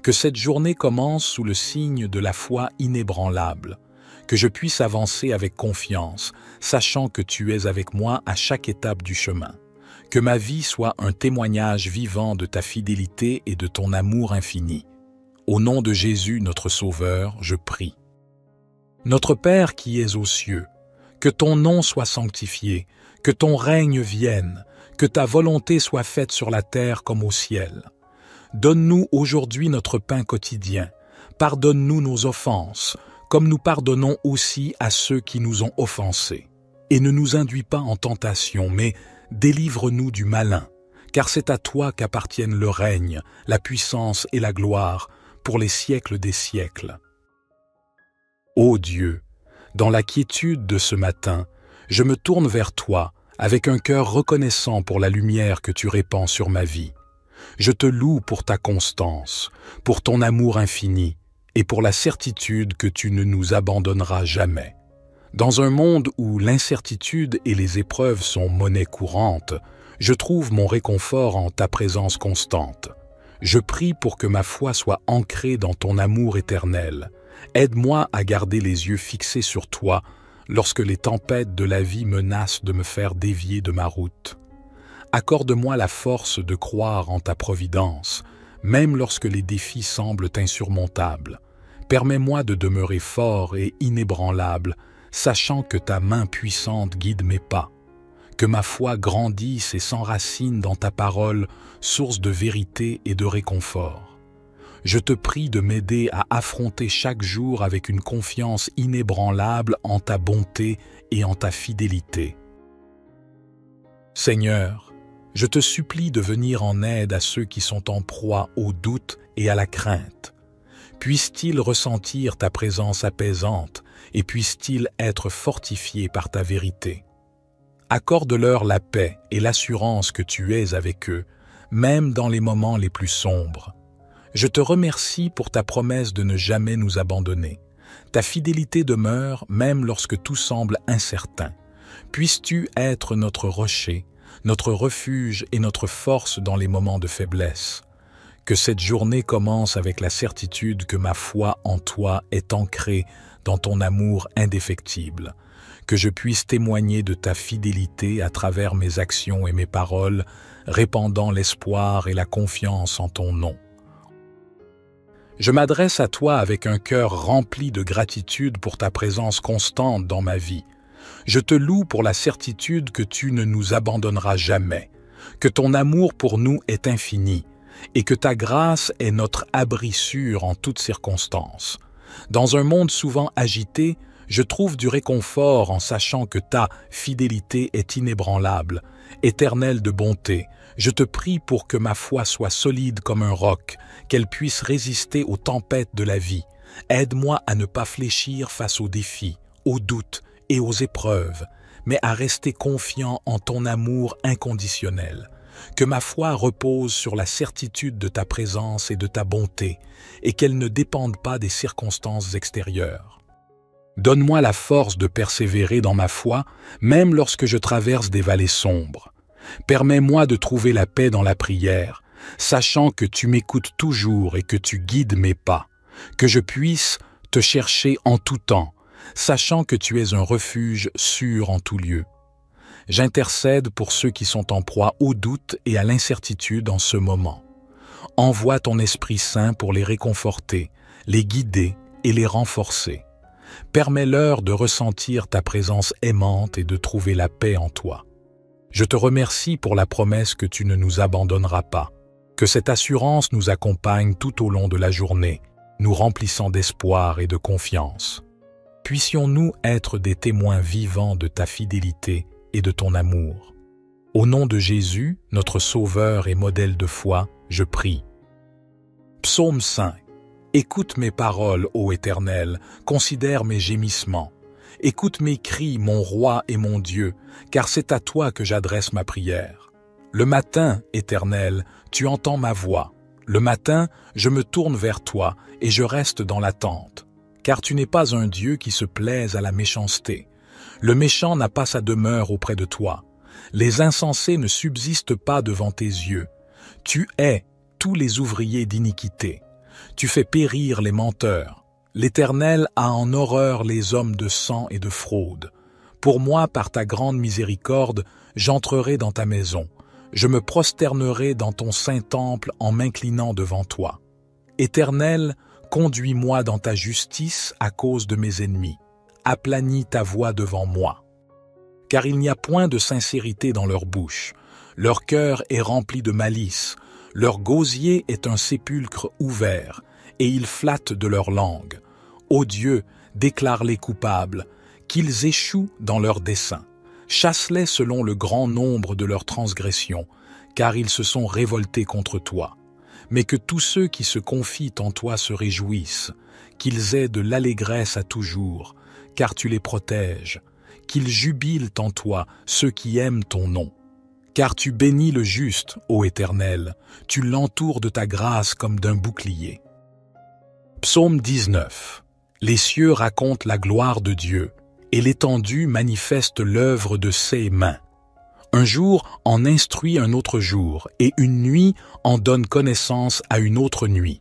Que cette journée commence sous le signe de la foi inébranlable. Que je puisse avancer avec confiance, sachant que tu es avec moi à chaque étape du chemin. Que ma vie soit un témoignage vivant de ta fidélité et de ton amour infini. Au nom de Jésus, notre Sauveur, je prie. Notre Père qui es aux cieux, que ton nom soit sanctifié, que ton règne vienne, que ta volonté soit faite sur la terre comme au ciel. Donne-nous aujourd'hui notre pain quotidien. Pardonne-nous nos offenses, comme nous pardonnons aussi à ceux qui nous ont offensés. Et ne nous induis pas en tentation, mais délivre-nous du malin, car c'est à toi qu'appartiennent le règne, la puissance et la gloire, pour les siècles des siècles. Ô Dieu, dans la quiétude de ce matin, je me tourne vers toi avec un cœur reconnaissant pour la lumière que tu répands sur ma vie. Je te loue pour ta constance, pour ton amour infini et pour la certitude que tu ne nous abandonneras jamais. Dans un monde où l'incertitude et les épreuves sont monnaie courante, je trouve mon réconfort en ta présence constante. Je prie pour que ma foi soit ancrée dans ton amour éternel. Aide-moi à garder les yeux fixés sur toi lorsque les tempêtes de la vie menacent de me faire dévier de ma route. Accorde-moi la force de croire en ta providence, même lorsque les défis semblent insurmontables. Permets-moi de demeurer fort et inébranlable, sachant que ta main puissante guide mes pas. Que ma foi grandisse et s'enracine dans ta parole, source de vérité et de réconfort. Je te prie de m'aider à affronter chaque jour avec une confiance inébranlable en ta bonté et en ta fidélité. Seigneur, je te supplie de venir en aide à ceux qui sont en proie au doute et à la crainte. Puissent-ils ressentir ta présence apaisante et puissent-ils être fortifiés par ta vérité. Accorde-leur la paix et l'assurance que tu es avec eux, même dans les moments les plus sombres. Je te remercie pour ta promesse de ne jamais nous abandonner. Ta fidélité demeure même lorsque tout semble incertain. Puisses-tu être notre rocher, notre refuge et notre force dans les moments de faiblesse. Que cette journée commence avec la certitude que ma foi en toi est ancrée dans ton amour indéfectible. Que je puisse témoigner de ta fidélité à travers mes actions et mes paroles, répandant l'espoir et la confiance en ton nom. Je m'adresse à toi avec un cœur rempli de gratitude pour ta présence constante dans ma vie. Je te loue pour la certitude que tu ne nous abandonneras jamais, que ton amour pour nous est infini et que ta grâce est notre abri sûr en toutes circonstances. Dans un monde souvent agité, je trouve du réconfort en sachant que ta fidélité est inébranlable, éternelle de bonté. Je te prie pour que ma foi soit solide comme un roc, qu'elle puisse résister aux tempêtes de la vie. Aide-moi à ne pas fléchir face aux défis, aux doutes et aux épreuves, mais à rester confiant en ton amour inconditionnel. Que ma foi repose sur la certitude de ta présence et de ta bonté, et qu'elle ne dépende pas des circonstances extérieures. Donne-moi la force de persévérer dans ma foi, même lorsque je traverse des vallées sombres. Permets-moi de trouver la paix dans la prière, sachant que tu m'écoutes toujours et que tu guides mes pas, que je puisse te chercher en tout temps, sachant que tu es un refuge sûr en tout lieu. J'intercède pour ceux qui sont en proie au doute et à l'incertitude en ce moment. Envoie ton Esprit Saint pour les réconforter, les guider et les renforcer. Permets-leur de ressentir ta présence aimante et de trouver la paix en toi. Je te remercie pour la promesse que tu ne nous abandonneras pas, que cette assurance nous accompagne tout au long de la journée, nous remplissant d'espoir et de confiance. Puissions-nous être des témoins vivants de ta fidélité et de ton amour. Au nom de Jésus, notre Sauveur et modèle de foi, je prie. Psaume 5. Écoute mes paroles, ô Éternel, considère mes gémissements. Écoute mes cris, mon Roi et mon Dieu, car c'est à toi que j'adresse ma prière. Le matin, Éternel, tu entends ma voix. Le matin, je me tourne vers toi et je reste dans l'attente, car tu n'es pas un Dieu qui se plaise à la méchanceté. Le méchant n'a pas sa demeure auprès de toi. Les insensés ne subsistent pas devant tes yeux. Tu hais tous les ouvriers d'iniquité. Tu fais périr les menteurs. L'Éternel a en horreur les hommes de sang et de fraude. Pour moi, par ta grande miséricorde, j'entrerai dans ta maison. Je me prosternerai dans ton saint temple en m'inclinant devant toi. Éternel, conduis-moi dans ta justice à cause de mes ennemis. Aplanis ta voix devant moi. Car il n'y a point de sincérité dans leur bouche. Leur cœur est rempli de malice. Leur gosier est un sépulcre ouvert, et ils flattent de leur langue. Ô Dieu, déclare-les coupables, qu'ils échouent dans leurs desseins. Chasse-les selon le grand nombre de leurs transgressions, car ils se sont révoltés contre toi. Mais que tous ceux qui se confient en toi se réjouissent, qu'ils aient de l'allégresse à toujours, car tu les protèges, qu'ils jubilent en toi ceux qui aiment ton nom. Car tu bénis le juste, ô Éternel, tu l'entoures de ta grâce comme d'un bouclier. Psaume 19. Les cieux racontent la gloire de Dieu, et l'étendue manifeste l'œuvre de ses mains. Un jour en instruit un autre jour, et une nuit en donne connaissance à une autre nuit.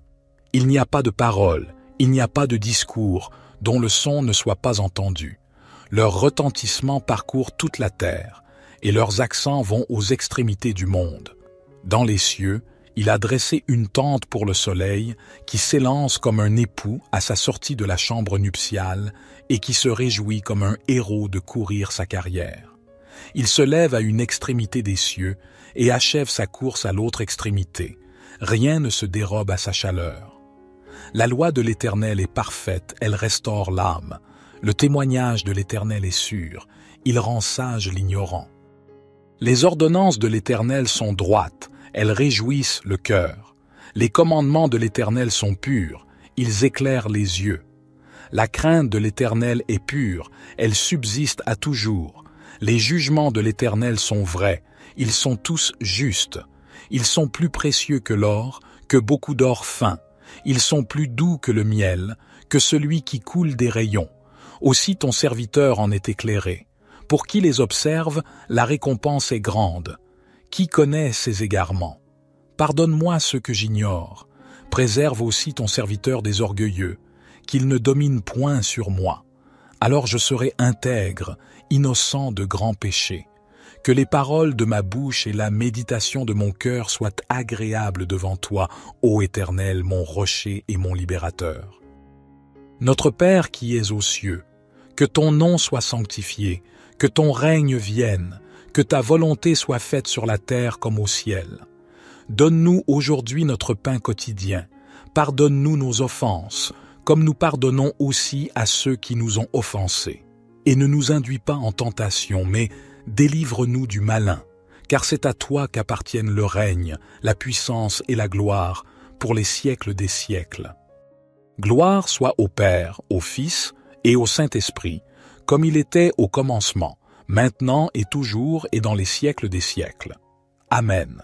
Il n'y a pas de parole, il n'y a pas de discours, dont le son ne soit pas entendu. Leur retentissement parcourt toute la terre, et leurs accents vont aux extrémités du monde. Dans les cieux, il a dressé une tente pour le soleil, qui s'élance comme un époux à sa sortie de la chambre nuptiale, et qui se réjouit comme un héros de courir sa carrière. Il se lève à une extrémité des cieux, et achève sa course à l'autre extrémité. Rien ne se dérobe à sa chaleur. La loi de l'Éternel est parfaite, elle restaure l'âme. Le témoignage de l'Éternel est sûr, il rend sage l'ignorant. Les ordonnances de l'Éternel sont droites, elles réjouissent le cœur. Les commandements de l'Éternel sont purs, ils éclairent les yeux. La crainte de l'Éternel est pure, elle subsiste à toujours. Les jugements de l'Éternel sont vrais, ils sont tous justes. Ils sont plus précieux que l'or, que beaucoup d'or fin. Ils sont plus doux que le miel, que celui qui coule des rayons. Aussi ton serviteur en est éclairé. Pour qui les observe, la récompense est grande. Qui connaît ses égarements? Pardonne-moi ce que j'ignore. Préserve aussi ton serviteur des orgueilleux, qu'il ne domine point sur moi. Alors je serai intègre, innocent de grands péchés. Que les paroles de ma bouche et la méditation de mon cœur soient agréables devant toi, ô Éternel, mon rocher et mon libérateur. Notre Père qui es aux cieux, que ton nom soit sanctifié, que ton règne vienne, que ta volonté soit faite sur la terre comme au ciel. Donne-nous aujourd'hui notre pain quotidien. Pardonne-nous nos offenses, comme nous pardonnons aussi à ceux qui nous ont offensés. Et ne nous induis pas en tentation, mais délivre-nous du malin, car c'est à toi qu'appartiennent le règne, la puissance et la gloire, pour les siècles des siècles. Gloire soit au Père, au Fils et au Saint-Esprit, comme il était au commencement, maintenant et toujours et dans les siècles des siècles. Amen.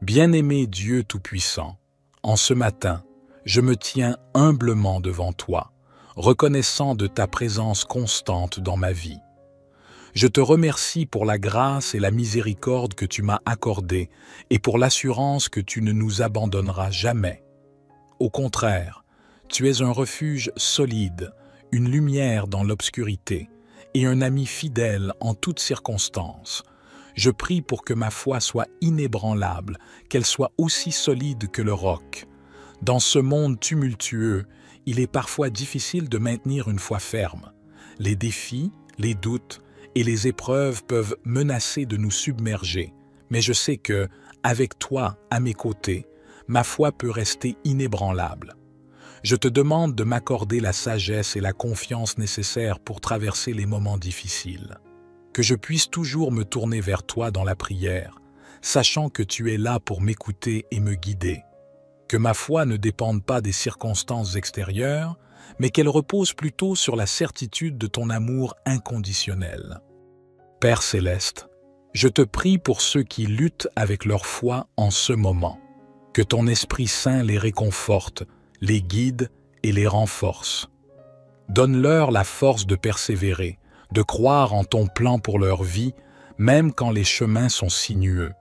Bien-aimé Dieu Tout-Puissant, en ce matin, je me tiens humblement devant toi, reconnaissant de ta présence constante dans ma vie. Je te remercie pour la grâce et la miséricorde que tu m'as accordées et pour l'assurance que tu ne nous abandonneras jamais. Au contraire, tu es un refuge solide, une lumière dans l'obscurité et un ami fidèle en toutes circonstances. Je prie pour que ma foi soit inébranlable, qu'elle soit aussi solide que le roc. Dans ce monde tumultueux, il est parfois difficile de maintenir une foi ferme. Les défis, les doutes et les épreuves peuvent menacer de nous submerger, mais je sais que, avec toi à mes côtés, ma foi peut rester inébranlable. Je te demande de m'accorder la sagesse et la confiance nécessaires pour traverser les moments difficiles. Que je puisse toujours me tourner vers toi dans la prière, sachant que tu es là pour m'écouter et me guider. Que ma foi ne dépende pas des circonstances extérieures, mais qu'elle repose plutôt sur la certitude de ton amour inconditionnel. Père céleste, je te prie pour ceux qui luttent avec leur foi en ce moment. Que ton Esprit Saint les réconforte, les guide et les renforce. Donne-leur la force de persévérer, de croire en ton plan pour leur vie, même quand les chemins sont sinueux.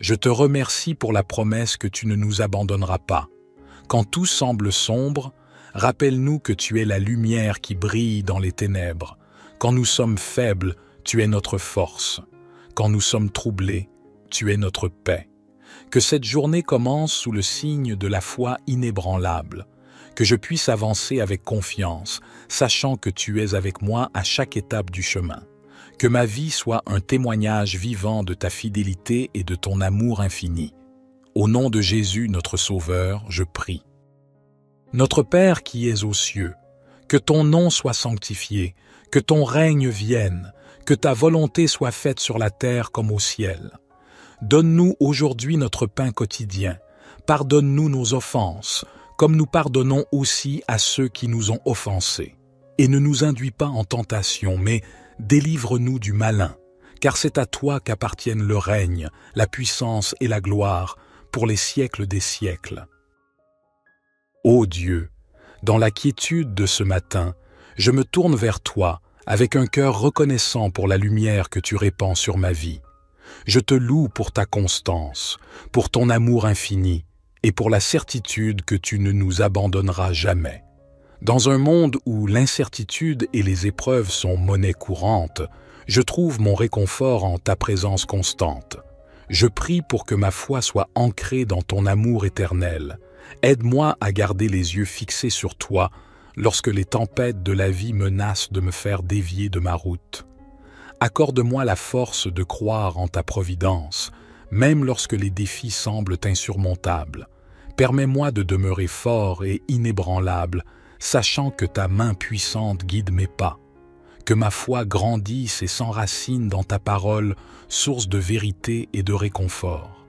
Je te remercie pour la promesse que tu ne nous abandonneras pas. Quand tout semble sombre, rappelle-nous que tu es la lumière qui brille dans les ténèbres. Quand nous sommes faibles, tu es notre force. Quand nous sommes troublés, tu es notre paix. Que cette journée commence sous le signe de la foi inébranlable. Que je puisse avancer avec confiance, sachant que tu es avec moi à chaque étape du chemin. Que ma vie soit un témoignage vivant de ta fidélité et de ton amour infini. Au nom de Jésus, notre Sauveur, je prie. Notre Père qui es aux cieux, que ton nom soit sanctifié, que ton règne vienne, que ta volonté soit faite sur la terre comme au ciel. Donne-nous aujourd'hui notre pain quotidien. Pardonne-nous nos offenses, comme nous pardonnons aussi à ceux qui nous ont offensés. Et ne nous induis pas en tentation, mais délivre-nous du malin, car c'est à toi qu'appartiennent le règne, la puissance et la gloire, pour les siècles des siècles. Ô Dieu, dans la quiétude de ce matin, je me tourne vers toi avec un cœur reconnaissant pour la lumière que tu répands sur ma vie. Je te loue pour ta constance, pour ton amour infini et pour la certitude que tu ne nous abandonneras jamais. Dans un monde où l'incertitude et les épreuves sont monnaie courante, je trouve mon réconfort en ta présence constante. Je prie pour que ma foi soit ancrée dans ton amour éternel. Aide-moi à garder les yeux fixés sur toi lorsque les tempêtes de la vie menacent de me faire dévier de ma route. Accorde-moi la force de croire en ta providence, même lorsque les défis semblent insurmontables. Permets-moi de demeurer fort et inébranlable, sachant que ta main puissante guide mes pas. Que ma foi grandisse et s'enracine dans ta parole, source de vérité et de réconfort.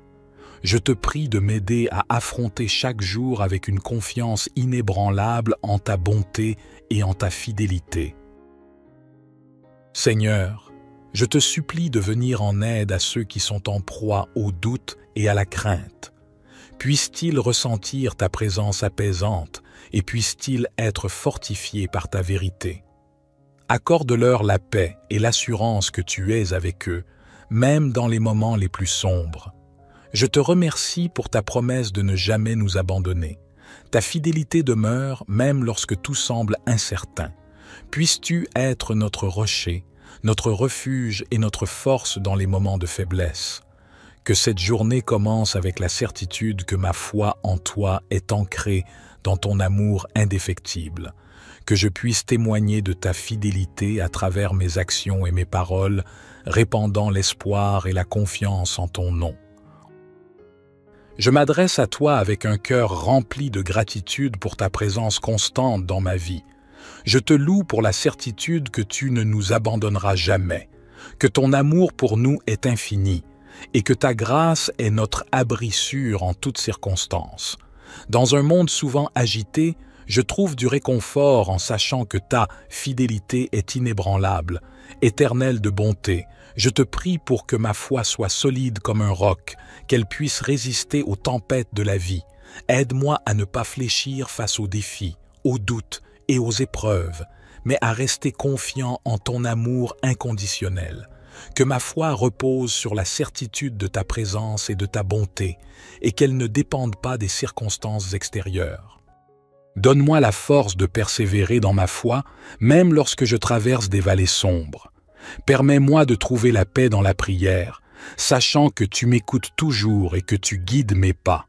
Je te prie de m'aider à affronter chaque jour avec une confiance inébranlable en ta bonté et en ta fidélité. Seigneur, je te supplie de venir en aide à ceux qui sont en proie au doute et à la crainte. Puissent-ils ressentir ta présence apaisante et puissent-ils être fortifiés par ta vérité. Accorde-leur la paix et l'assurance que tu es avec eux, même dans les moments les plus sombres. Je te remercie pour ta promesse de ne jamais nous abandonner. Ta fidélité demeure même lorsque tout semble incertain. Puisses-tu être notre rocher, notre refuge et notre force dans les moments de faiblesse. Que cette journée commence avec la certitude que ma foi en toi est ancrée dans ton amour indéfectible. Que je puisse témoigner de ta fidélité à travers mes actions et mes paroles, répandant l'espoir et la confiance en ton nom. Je m'adresse à toi avec un cœur rempli de gratitude pour ta présence constante dans ma vie. Je te loue pour la certitude que tu ne nous abandonneras jamais, que ton amour pour nous est infini et que ta grâce est notre abri sûr en toutes circonstances. Dans un monde souvent agité, je trouve du réconfort en sachant que ta fidélité est inébranlable, éternelle de bonté. Je te prie pour que ma foi soit solide comme un roc, qu'elle puisse résister aux tempêtes de la vie. Aide-moi à ne pas fléchir face aux défis, aux doutes et aux épreuves, mais à rester confiant en ton amour inconditionnel. Que ma foi repose sur la certitude de ta présence et de ta bonté, et qu'elle ne dépende pas des circonstances extérieures. Donne-moi la force de persévérer dans ma foi, même lorsque je traverse des vallées sombres. Permets-moi de trouver la paix dans la prière, sachant que tu m'écoutes toujours et que tu guides mes pas,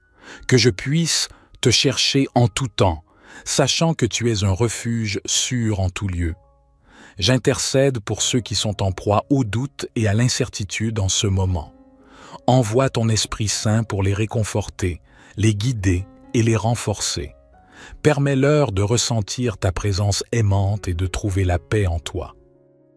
que je puisse te chercher en tout temps, sachant que tu es un refuge sûr en tout lieu. J'intercède pour ceux qui sont en proie au doute et à l'incertitude en ce moment. Envoie ton Esprit Saint pour les réconforter, les guider et les renforcer. Permets-leur de ressentir ta présence aimante et de trouver la paix en toi.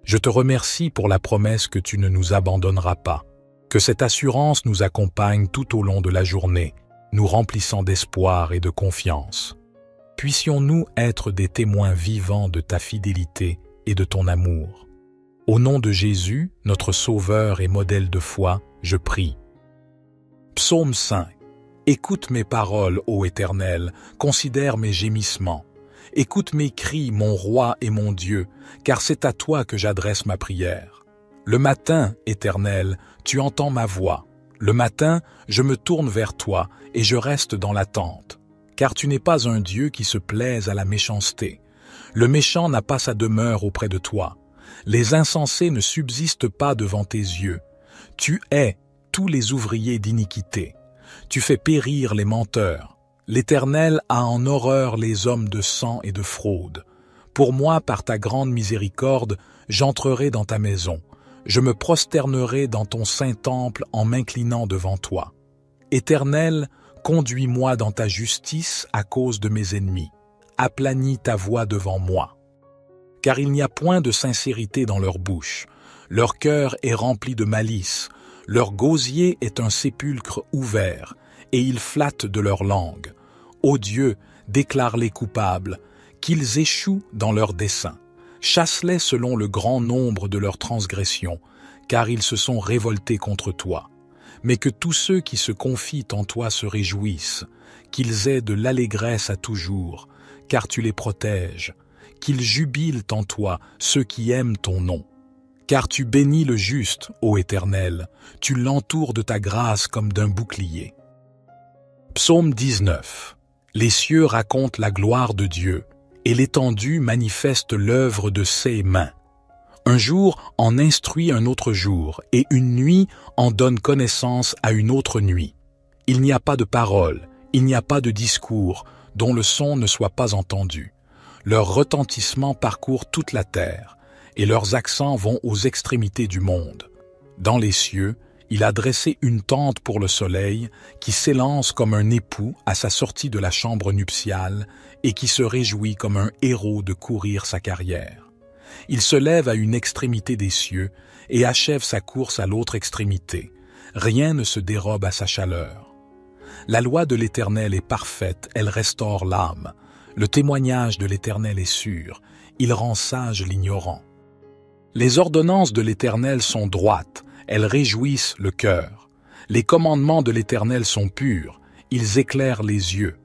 Je te remercie pour la promesse que tu ne nous abandonneras pas, que cette assurance nous accompagne tout au long de la journée, nous remplissant d'espoir et de confiance. Puissions-nous être des témoins vivants de ta fidélité et de ton amour. Au nom de Jésus, notre Sauveur et modèle de foi, je prie. Psaume 5. Écoute mes paroles, ô Éternel, considère mes gémissements. Écoute mes cris, mon Roi et mon Dieu, car c'est à toi que j'adresse ma prière. Le matin, Éternel, tu entends ma voix. Le matin, je me tourne vers toi et je reste dans l'attente, car tu n'es pas un Dieu qui se plaise à la méchanceté. Le méchant n'a pas sa demeure auprès de toi. Les insensés ne subsistent pas devant tes yeux. Tu hais tous les ouvriers d'iniquité. Tu fais périr les menteurs. L'Éternel a en horreur les hommes de sang et de fraude. Pour moi, par ta grande miséricorde, j'entrerai dans ta maison. Je me prosternerai dans ton saint temple en m'inclinant devant toi. Éternel, conduis-moi dans ta justice à cause de mes ennemis. Aplanis ta voix devant moi. Car il n'y a point de sincérité dans leur bouche. Leur cœur est rempli de malice. Leur gosier est un sépulcre ouvert, et ils flattent de leur langue. Ô Dieu, déclare-les coupables, qu'ils échouent dans leurs desseins. Chasse-les selon le grand nombre de leurs transgressions, car ils se sont révoltés contre toi. Mais que tous ceux qui se confient en toi se réjouissent, qu'ils aient de l'allégresse à toujours, car tu les protèges, qu'ils jubilent en toi ceux qui aiment ton nom. Car tu bénis le juste, ô Éternel, tu l'entoures de ta grâce comme d'un bouclier. Psaume 19. Les cieux racontent la gloire de Dieu, et l'étendue manifeste l'œuvre de ses mains. Un jour en instruit un autre jour, et une nuit en donne connaissance à une autre nuit. Il n'y a pas de parole, il n'y a pas de discours, dont le son ne soit pas entendu. Leur retentissement parcourt toute la terre, et leurs accents vont aux extrémités du monde. Dans les cieux, il a dressé une tente pour le soleil, qui s'élance comme un époux à sa sortie de la chambre nuptiale, et qui se réjouit comme un héros de courir sa carrière. Il se lève à une extrémité des cieux, et achève sa course à l'autre extrémité. Rien ne se dérobe à sa chaleur. La loi de l'Éternel est parfaite, elle restaure l'âme. Le témoignage de l'Éternel est sûr, il rend sage l'ignorant. Les ordonnances de l'Éternel sont droites, elles réjouissent le cœur. Les commandements de l'Éternel sont purs, ils éclairent les yeux.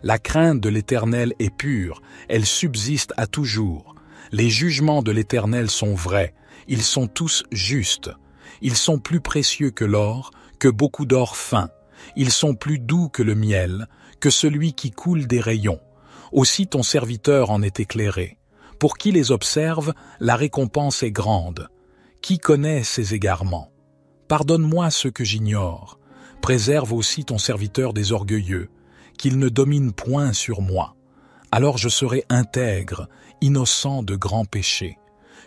La crainte de l'Éternel est pure, elle subsiste à toujours. Les jugements de l'Éternel sont vrais, ils sont tous justes. Ils sont plus précieux que l'or, que beaucoup d'or fin. Ils sont plus doux que le miel, que celui qui coule des rayons. Aussi ton serviteur en est éclairé. Pour qui les observe, la récompense est grande. Qui connaît ses égarements? Pardonne-moi ce que j'ignore. Préserve aussi ton serviteur des orgueilleux, qu'il ne domine point sur moi. Alors je serai intègre, innocent de grands péchés.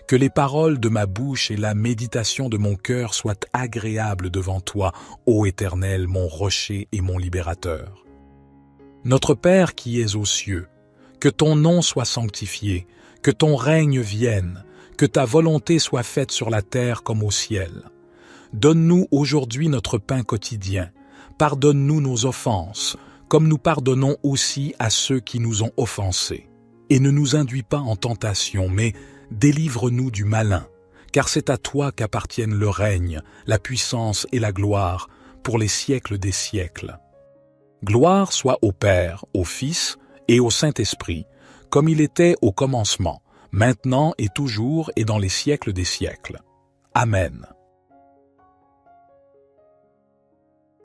Que les paroles de ma bouche et la méditation de mon cœur soient agréables devant toi, ô Éternel, mon rocher et mon libérateur. Notre Père qui es aux cieux, que ton nom soit sanctifié, que ton règne vienne, que ta volonté soit faite sur la terre comme au ciel. Donne-nous aujourd'hui notre pain quotidien. Pardonne-nous nos offenses, comme nous pardonnons aussi à ceux qui nous ont offensés. Et ne nous induis pas en tentation, mais délivre-nous du malin, car c'est à toi qu'appartiennent le règne, la puissance et la gloire, pour les siècles des siècles. Gloire soit au Père, au Fils et au Saint-Esprit, comme il était au commencement, maintenant et toujours et dans les siècles des siècles. Amen.